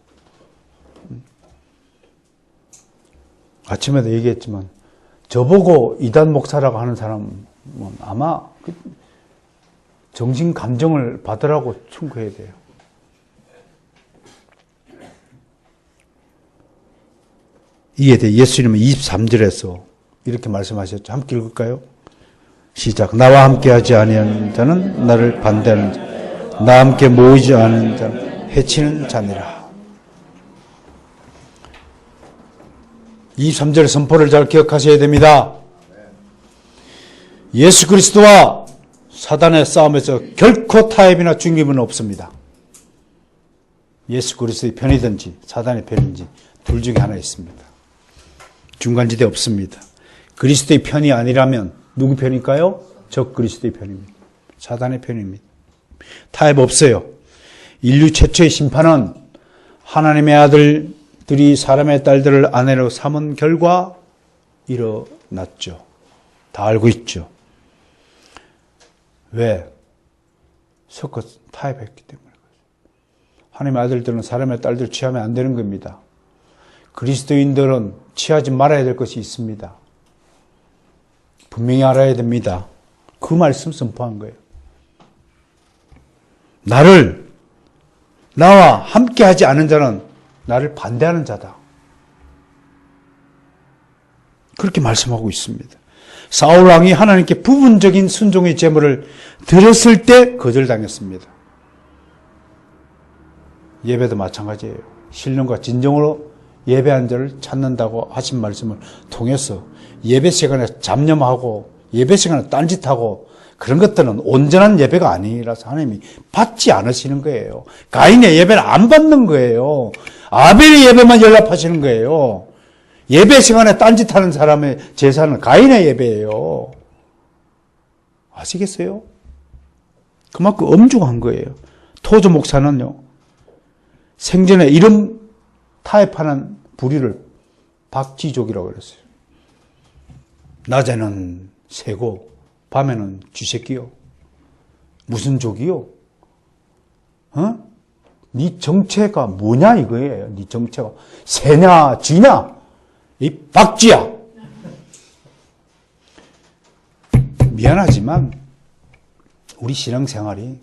아침에도 얘기했지만 저보고 이단 목사라고 하는 사람은 아마 정신 감정을 받으라고 충고해야 돼요. 이에 대해 예수님은 23절에서 이렇게 말씀하셨죠. 함께 읽을까요? 시작. 나와 함께하지 아니하는 자는 나를 반대하는 자, 나와 함께 모이지 않은 자는 해치는 자니라. 23절의 선포를 잘 기억하셔야 됩니다. 예수 그리스도와 사단의 싸움에서 결코 타협이나 중립은 없습니다. 예수 그리스도의 편이든지 사단의 편인지 둘 중에 하나 있습니다. 중간지대 없습니다. 그리스도의 편이 아니라면 누구 편일까요? 적 그리스도의 편입니다. 사단의 편입니다. 타협 없어요. 인류 최초의 심판은 하나님의 아들들이 사람의 딸들을 아내로 삼은 결과 일어났죠. 다 알고 있죠. 왜? 섞어 타협했기 때문에. 하나님의 아들들은 사람의 딸들 취하면 안 되는 겁니다. 그리스도인들은 취하지 말아야 될 것이 있습니다. 분명히 알아야 됩니다. 그 말씀 선포한 거예요. 나와 함께하지 않은 자는 나를 반대하는 자다. 그렇게 말씀하고 있습니다. 사울 왕이 하나님께 부분적인 순종의 제물을 드렸을 때 거절당했습니다. 예배도 마찬가지예요. 신령과 진정으로 예배한 자를 찾는다고 하신 말씀을 통해서 예배 시간에 잡념하고 예배 시간에 딴짓하고 그런 것들은 온전한 예배가 아니라서 하나님이 받지 않으시는 거예요. 가인의 예배는 안 받는 거예요. 아벨의 예배만 연락하시는 거예요. 예배 시간에 딴짓하는 사람의 제사는 가인의 예배예요. 아시겠어요? 그만큼 엄중한 거예요. 토조 목사는요, 생전에 이런 타협하는 부류를 박쥐족이라고 그랬어요. 낮에는 새고 밤에는 쥐새끼요. 무슨 족이요? 네 정체가 뭐냐 이거예요. 네 정체가 새냐 쥐냐? 이 박쥐야. 미안하지만 우리 신앙생활이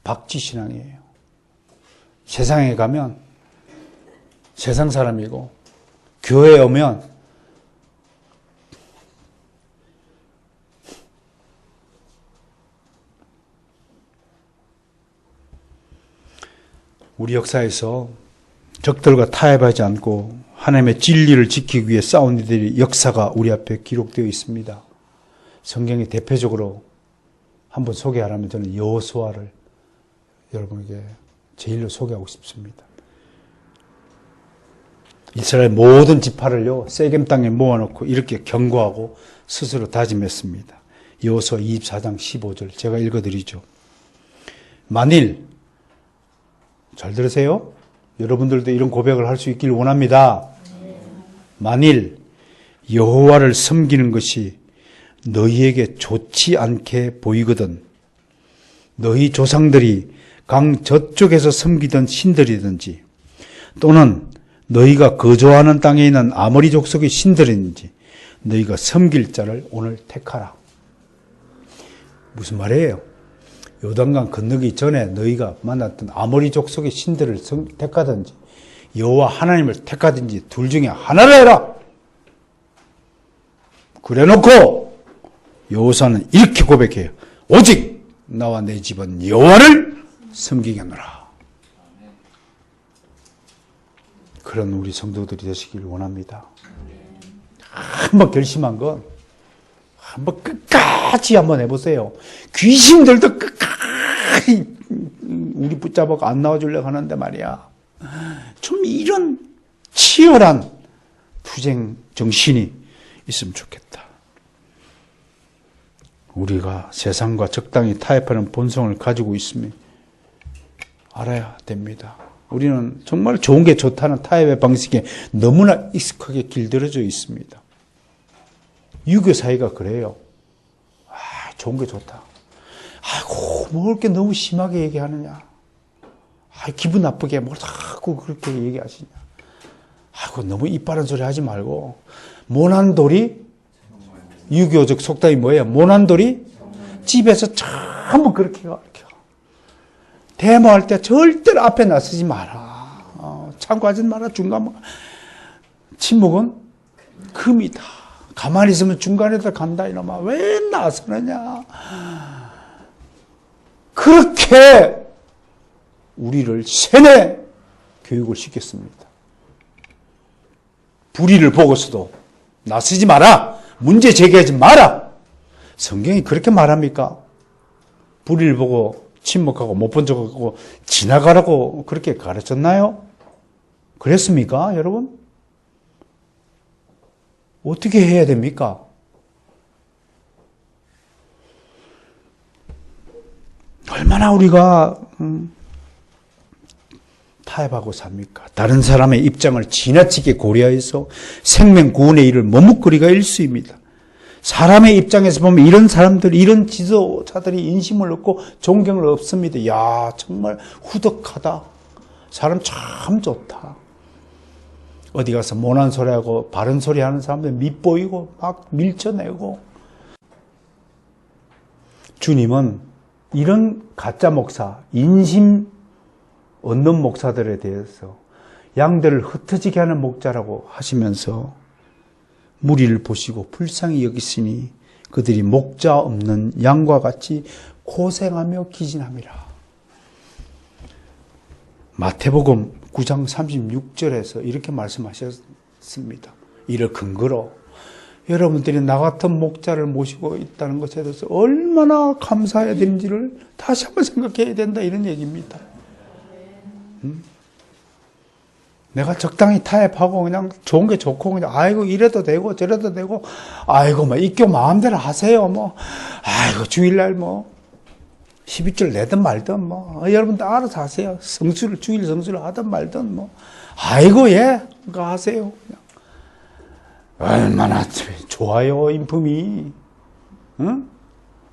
박쥐 신앙이에요. 세상에 가면 세상 사람이고 교회에 오면 우리 역사에서 적들과 타협하지 않고 하나님의 진리를 지키기 위해 싸운 이들의 역사가 우리 앞에 기록되어 있습니다. 성경에 대표적으로 한번 소개하라면 저는 여호수아를 여러분에게 제일로 소개하고 싶습니다. 이스라엘 모든 지파를요 세겜 땅에 모아놓고 이렇게 경고하고 스스로 다짐했습니다. 여호수아 24장 15절 제가 읽어드리죠. 만일 잘 들으세요. 여러분들도 이런 고백을 할 수 있기를 원합니다. 만일 여호와를 섬기는 것이 너희에게 좋지 않게 보이거든 너희 조상들이 강 저쪽에서 섬기던 신들이든지 또는 너희가 거주하는 땅에 있는 아모리 족속의 신들이든지 너희가 섬길 자를 오늘 택하라. 무슨 말이에요? 요단강 건너기 전에 너희가 만났던 아모리 족속의 신들을 택하든지 여호와 하나님을 택하든지 둘 중에 하나를 해라. 그래놓고 여호수아는 이렇게 고백해요. 오직 나와 내 집은 여호와를 섬기겠노라. 그런 우리 성도들이 되시길 원합니다. 한번 결심한 건 한번 끝까지 한번 해보세요. 귀신들도 끝까지 우리 붙잡아가 안 나와주려고 하는데 말이야. 좀 이런 치열한 투쟁 정신이 있으면 좋겠다. 우리가 세상과 적당히 타협하는 본성을 가지고 있으면 알아야 됩니다. 우리는 정말 좋은 게 좋다는 타협의 방식에 너무나 익숙하게 길들여져 있습니다. 유교 사회가 그래요. 좋은 게 좋다. 아이고, 먹을 게 너무 심하게 얘기하느냐. 기분 나쁘게 뭘 자꾸 그렇게 얘기하시냐. 아이고, 너무 이빠른 소리 하지 말고. 모난돌이, 유교적 속담이 뭐예요? 모난돌이 집에서 전부 그렇게 가르쳐. 대모할 때 절대로 앞에 나서지 마라. 참고하지 마라. 중간. 침묵은 금이다. 가만히 있으면 중간에다 간다. 이놈아. 왜 나서느냐. 그렇게 우리를 세뇌 교육을 시켰습니다. 불의를 보고서도 나서지 마라. 문제 제기하지 마라. 성경이 그렇게 말합니까? 불의를 보고 침묵하고 못 본 척하고 지나가라고 그렇게 가르쳤나요? 그랬습니까, 여러분? 어떻게 해야 됩니까? 얼마나 우리가 타협하고 삽니까? 다른 사람의 입장을 지나치게 고려해서 생명 구원의 일을 머뭇거리가 일수입니다. 사람의 입장에서 보면 이런 사람들, 이런 지도자들이 인심을 얻고 존경을 얻습니다. 야, 정말 후덕하다. 사람 참 좋다. 어디 가서 모난 소리하고 바른 소리 하는 사람들 밉보이고 막 밀쳐내고. 주님은 이런 가짜 목사, 인심 얻는 목사들에 대해서 양들을 흩어지게 하는 목자라고 하시면서 무리를 보시고 불쌍히 여기시니 그들이 목자 없는 양과 같이 고생하며 기진함이라. 마태복음 9장 36절에서 이렇게 말씀하셨습니다. 이를 근거로 여러분들이 나 같은 목자를 모시고 있다는 것에 대해서 얼마나 감사해야 되는지를 다시 한번 생각해야 된다, 이런 얘기입니다. 내가 적당히 타협하고 그냥 좋은 게 좋고 그냥 아이고 이래도 되고 저래도 되고 아이고 뭐 입교 마음대로 하세요 뭐 아이고 주일날 뭐 12절 내든 말든 뭐 여러분들 알아서 하세요. 성수를 주일 성수를 하든 말든 뭐 아이고 예 그거 하세요. 그냥. 얼마나 좋아요 인품이, 응?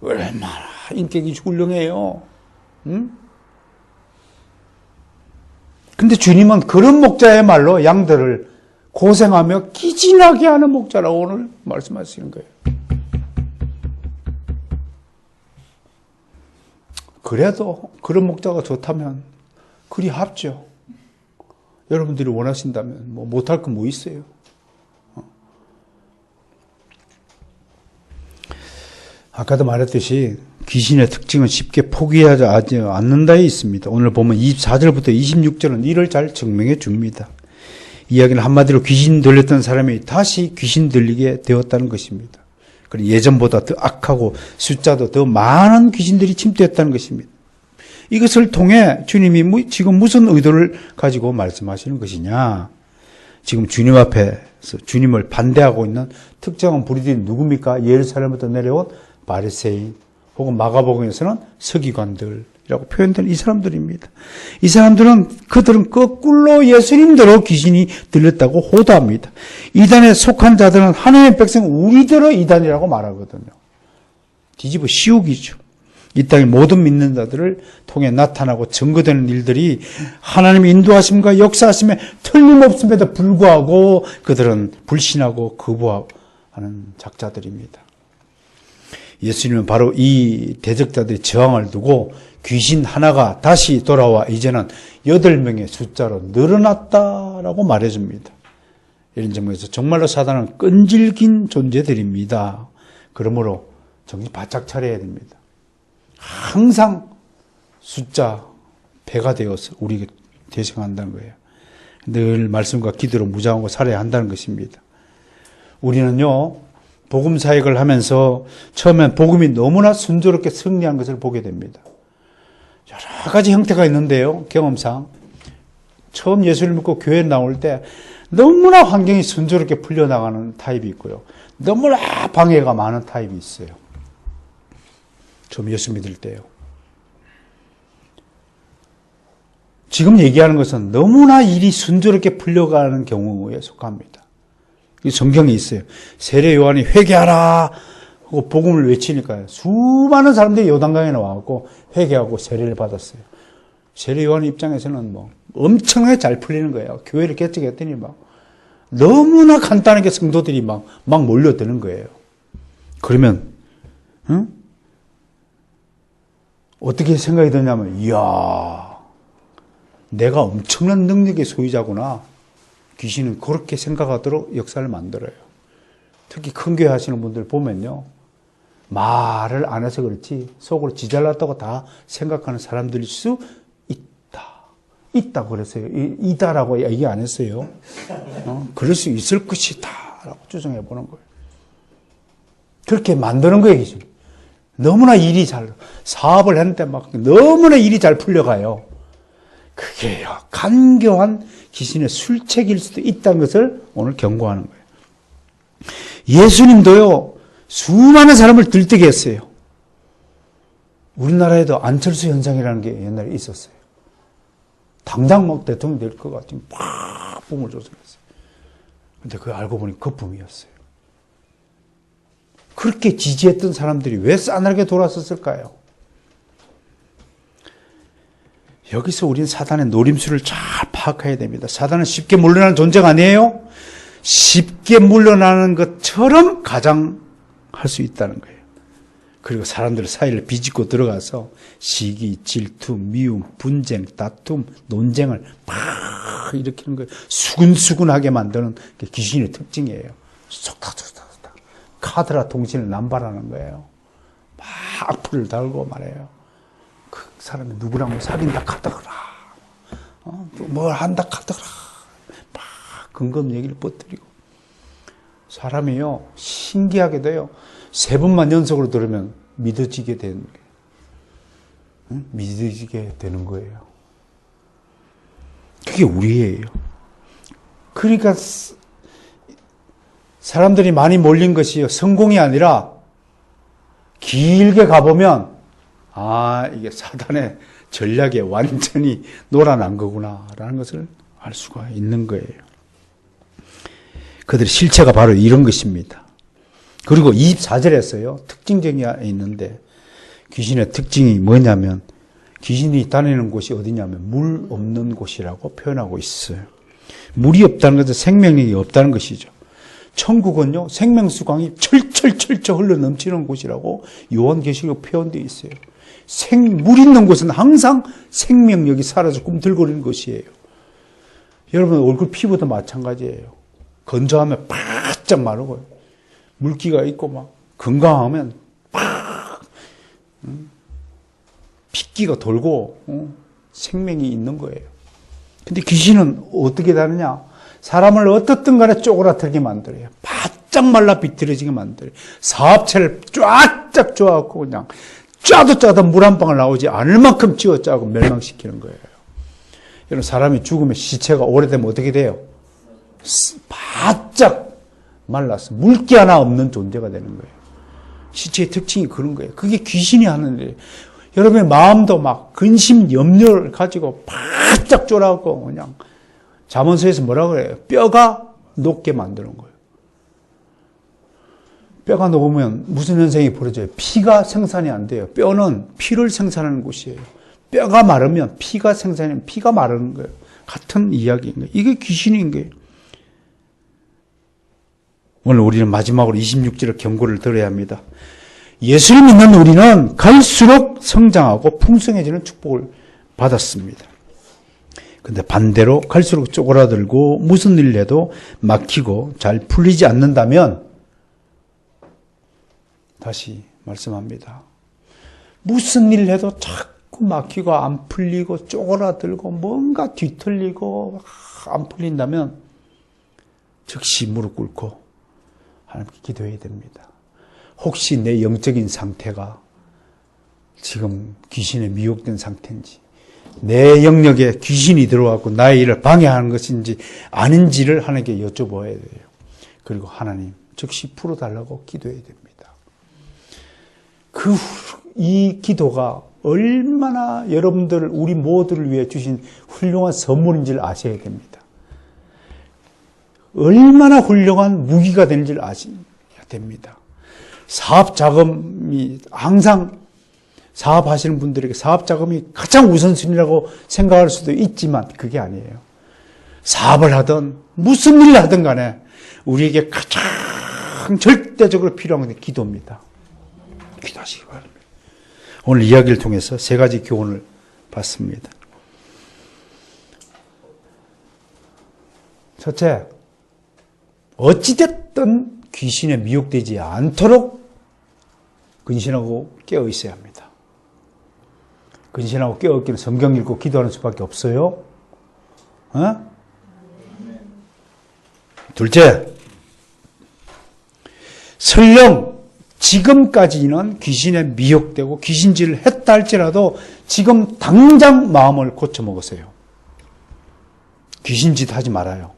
얼마나 인격이 훌륭해요. 응? 근데 주님은 그런 목자야말로 양들을 고생하며 기진하게 하는 목자라고 오늘 말씀하시는 거예요. 그래도 그런 목자가 좋다면 그리 합죠. 여러분들이 원하신다면 뭐 못할 건 뭐 있어요. 아까도 말했듯이 귀신의 특징은 쉽게 포기하지 않는다에 있습니다. 오늘 보면 24절부터 26절은 이를 잘 증명해 줍니다. 이야기는 한마디로 귀신 들렸던 사람이 다시 귀신 들리게 되었다는 것입니다. 그리고 예전보다 더 악하고 숫자도 더 많은 귀신들이 침투했다는 것입니다. 이것을 통해 주님이 지금 무슨 의도를 가지고 말씀하시는 것이냐. 지금 주님 앞에서 주님을 반대하고 있는 특정한 부류들이 누굽니까? 예루살렘부터 내려온 바리새인 혹은 마가복음에서는 서기관들이라고 표현된 이 사람들입니다. 이 사람들은 그들은 거꾸로 예수님대로 귀신이 들렸다고 호도합니다. 이단에 속한 자들은 하나님의 백성 우리들의 이단이라고 말하거든요. 뒤집어 씌우기죠. 이 땅의 모든 믿는 자들을 통해 나타나고 증거되는 일들이 하나님의 인도하심과 역사하심에 틀림없음에도 불구하고 그들은 불신하고 거부하는 작자들입니다. 예수님은 바로 이 대적자들의 저항을 두고 귀신 하나가 다시 돌아와 이제는 8명의 숫자로 늘어났다라고 말해줍니다. 이런 점에서 정말로 사단은 끈질긴 존재들입니다. 그러므로 정신 바짝 차려야 됩니다. 항상 숫자 배가 되어서 우리에게 대성한다는 거예요. 늘 말씀과 기도로 무장하고 살아야 한다는 것입니다. 우리는요, 복음 사역을 하면서 처음엔 복음이 너무나 순조롭게 승리한 것을 보게 됩니다. 여러 가지 형태가 있는데요, 경험상. 처음 예수를 믿고 교회에 나올 때 너무나 환경이 순조롭게 풀려나가는 타입이 있고요. 너무나 방해가 많은 타입이 있어요. 처음 예수 믿을 때요. 지금 얘기하는 것은 너무나 일이 순조롭게 풀려가는 경우에 속합니다. 성경에 있어요. 세례 요한이 회개하라 하고 복음을 외치니까 수많은 사람들이 요단강에 나와서 회개하고 세례를 받았어요. 세례 요한 입장에서는 뭐 엄청나게 잘 풀리는 거예요. 교회를 개척했더니 막 너무나 간단하게 성도들이 막 몰려드는 거예요. 그러면 어떻게 생각이 드냐면, 이야, 내가 엄청난 능력의 소유자구나. 귀신은 그렇게 생각하도록 역사를 만들어요. 특히 큰 교회 하시는 분들 보면요, 말을 안 해서 그렇지 속으로 지 잘났다고 다 생각하는 사람들일 수 있다고 그랬어요. 이다라고 얘기 안 했어요. 그럴 수 있을 것이다 라고 추정해 보는 거예요. 그렇게 만드는 거예요, 귀신. 너무나 일이 사업을 했는데 막 너무나 일이 잘 풀려가요. 그게요, 간교한 귀신의 술책일 수도 있다는 것을 오늘 경고하는 거예요. 예수님도요, 수많은 사람을 들뜨게 했어요. 우리나라에도 안철수 현상이라는 게 옛날에 있었어요. 당장 막 대통령 될 것 같으면 팍 붐을 조성했어요. 근데 그거 알고 보니 거품이었어요. 그렇게 지지했던 사람들이 왜 싸늘하게 돌아섰을까요? 여기서 우리는 사단의 노림수를 잘 파악해야 됩니다. 사단은 쉽게 물러나는 존재가 아니에요. 쉽게 물러나는 것처럼 가장할 수 있다는 거예요. 그리고 사람들 사이를 비집고 들어가서 시기, 질투, 미움, 분쟁, 다툼, 논쟁을 막 일으키는 거예요. 수근수근하게 만드는 게 귀신의 특징이에요. 쏙닥쏙닥 카드라 통신을 남발하는 거예요. 막 악플을 달고 말해요. 그 사람이 누구랑 뭐 사귄다 카드라, 뭘 한다 카드라, 막 근검 얘기를 뻗뜨리고. 사람이요, 신기하게도요, 3번만 연속으로 들으면 믿어지게 되는 거예요. 믿어지게 되는 거예요. 그게 우리예요. 그러니까 사람들이 많이 몰린 것이요, 성공이 아니라 길게 가보면 이게 사단의 전략에 완전히 놀아난 거구나라는 것을 알 수가 있는 거예요. 그들의 실체가 바로 이런 것입니다. 그리고 24절에 했어요. 특징적이 있는데, 귀신의 특징이 뭐냐면, 귀신이 다니는 곳이 어디냐면 물 없는 곳이라고 표현하고 있어요. 물이 없다는 것은 생명력이 없다는 것이죠. 천국은요, 생명수강이 철철철철 흘러 넘치는 곳이라고 요한계시록 표현되어 있어요. 물 있는 곳은 항상 생명력이 사라져 꿈틀거리는 것이에요. 여러분 얼굴 피부도 마찬가지예요. 건조하면 바짝 마르고요. 물기가 있고 막 건강하면 팍 핏기가 돌고 생명이 있는 거예요. 근데 귀신은 어떻게 다르냐? 사람을 어떻든 간에 쪼그라들게 만들어요. 바짝 말라 비틀어지게 만들어요. 사업체를 쫙쫙 쪼아갖고 그냥 짜도 물 한 방울 나오지 않을 만큼 쥐어 짜고 멸망시키는 거예요. 여러분, 사람이 죽으면 시체가 오래되면 어떻게 돼요? 바짝 말라서 물기 하나 없는 존재가 되는 거예요. 시체의 특징이 그런 거예요. 그게 귀신이 하는 일이에요. 여러분의 마음도 막 근심, 염려를 가지고 바짝 졸아갖고 그냥 잠언서에서 뭐라 그래요? 뼈가 녹게 만드는 거예요. 뼈가 녹으면 무슨 현상이 벌어져요? 피가 생산이 안 돼요. 뼈는 피를 생산하는 곳이에요. 뼈가 마르면 피가 생산하면 피가 마르는 거예요. 같은 이야기인 거예요. 이게 귀신인 거예요. 오늘 우리는 마지막으로 26절의 경고를 들어야 합니다. 예수를 믿는 우리는 갈수록 성장하고 풍성해지는 축복을 받았습니다. 근데 반대로 갈수록 쪼그라들고 무슨 일을 해도 막히고 잘 풀리지 않는다면, 다시 말씀합니다. 무슨 일을 해도 자꾸 막히고 안 풀리고 쪼그라들고 뭔가 뒤틀리고 안 풀린다면 즉시 무릎 꿇고 하나님께 기도해야 됩니다. 혹시 내 영적인 상태가 지금 귀신에 미혹된 상태인지, 내 영역에 귀신이 들어와서 나의 일을 방해하는 것인지 아닌지를 하나님께 여쭤봐야 돼요. 그리고 하나님, 즉시 풀어달라고 기도해야 됩니다. 이 기도가 얼마나 여러분들, 우리 모두를 위해 주신 훌륭한 선물인지를 아셔야 됩니다. 얼마나 훌륭한 무기가 되는지를 아셔야 됩니다. 사업 자금이 항상 사업하시는 분들에게 사업 자금이 가장 우선순위라고 생각할 수도 있지만 그게 아니에요. 사업을 하든 무슨 일을 하든 간에 우리에게 가장 절대적으로 필요한 건 기도입니다. 기도하시기 바랍니다. 오늘 이야기를 통해서 세 가지 교훈을 받습니다. 첫째, 어찌됐든 귀신에 미혹되지 않도록 근신하고 깨어 있어야 합니다. 근신하고 깨어 있기는 성경 읽고 기도하는 수밖에 없어요. 둘째, 설령 지금까지는 귀신에 미혹되고 귀신질을 했다 할지라도 지금 당장 마음을 고쳐먹으세요. 귀신짓 하지 말아요.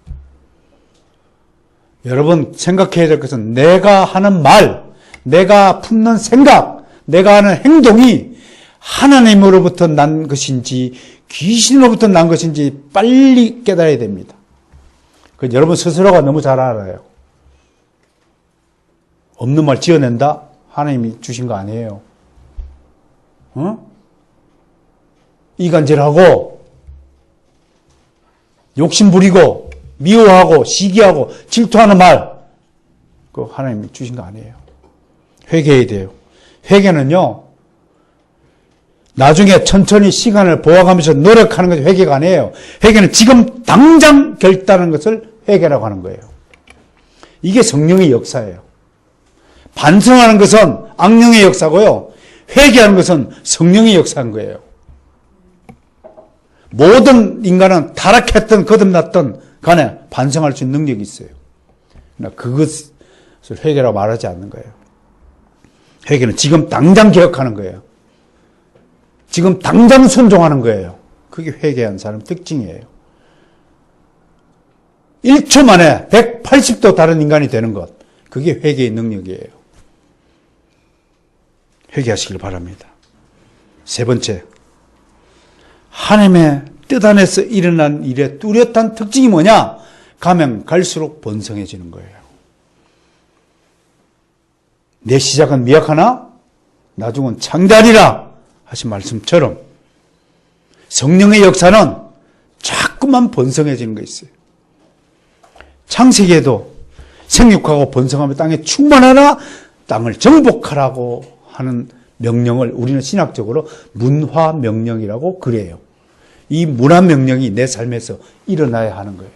여러분 생각해야 될 것은 내가 하는 말, 내가 품는 생각, 내가 하는 행동이 하나님으로부터 난 것인지 귀신으로부터 난 것인지 빨리 깨달아야 됩니다. 여러분 스스로가 너무 잘 알아요. 없는 말 지어낸다? 하나님이 주신 거 아니에요. 이간질하고 욕심 부리고 미워하고 시기하고 질투하는 말, 그거 하나님이 주신 거 아니에요. 회개해야 돼요. 회개는요, 나중에 천천히 시간을 보아가면서 노력하는 것이 회개가 아니에요. 회개는 지금 당장 결단하는 것을 회개라고 하는 거예요. 이게 성령의 역사예요. 반성하는 것은 악령의 역사고요. 회개하는 것은 성령의 역사인 거예요. 모든 인간은 타락했든 거듭났든 간에 반성할 수 있는 능력이 있어요. 그러나 그것을 회개라고 말하지 않는 거예요. 회개는 지금 당장 기억하는 거예요. 지금 당장 순종하는 거예요. 그게 회개한 사람 특징이에요. 1초 만에 180도 다른 인간이 되는 것, 그게 회개의 능력이에요. 회개하시길 바랍니다. 세 번째, 하나님의 뜻 안에서 일어난 일의 뚜렷한 특징이 뭐냐? 가면 갈수록 번성해지는 거예요. 내 시작은 미약하나 나중은 창대하리라 하신 말씀처럼 성령의 역사는 자꾸만 번성해지는 거 있어요. 창세기에도 생육하고 번성하며 땅에 충만하라, 땅을 정복하라고 하는 명령을 우리는 신학적으로 문화명령이라고 그래요. 이 문화명령이 내 삶에서 일어나야 하는 거예요.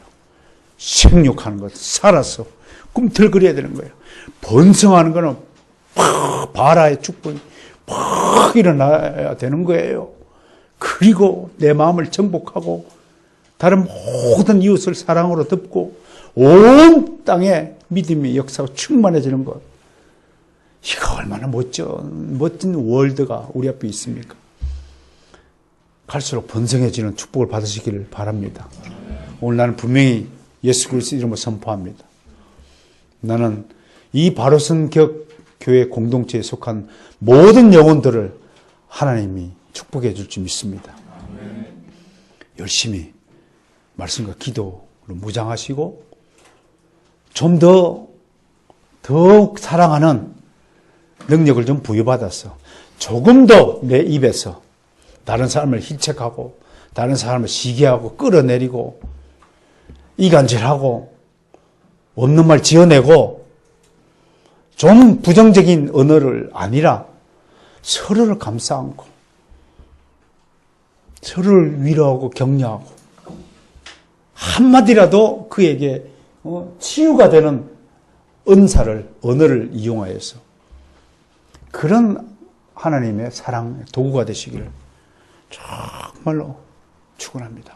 생육하는 것, 살아서 꿈틀거려야 되는 거예요. 번성하는 거는 팍 바라의 축복이 팍 일어나야 되는 거예요. 그리고 내 마음을 정복하고 다른 모든 이웃을 사랑으로 덮고 온 땅에 믿음의 역사가 충만해지는 것. 이거 얼마나 멋진 월드가 우리 앞에 있습니까? 갈수록 번성해지는 축복을 받으시기를 바랍니다. 오늘 나는 분명히 예수 그리스도 이름으로 선포합니다. 나는 이 바로선 교회 공동체에 속한 모든 영혼들을 하나님이 축복해 줄 줄 믿습니다. 열심히 말씀과 기도로 무장하시고 좀 더욱 사랑하는 능력을 좀 부여받아서 조금 더 내 입에서 다른 사람을 힐책하고 다른 사람을 시기하고 끌어내리고 이간질하고 없는 말 지어내고 좀 부정적인 언어를 아니라 서로를 감싸 안고 서로를 위로하고 격려하고 한마디라도 그에게 치유가 되는 언어를 이용하여서 그런 하나님의 사랑의 도구가 되시기를 정말로 축원합니다.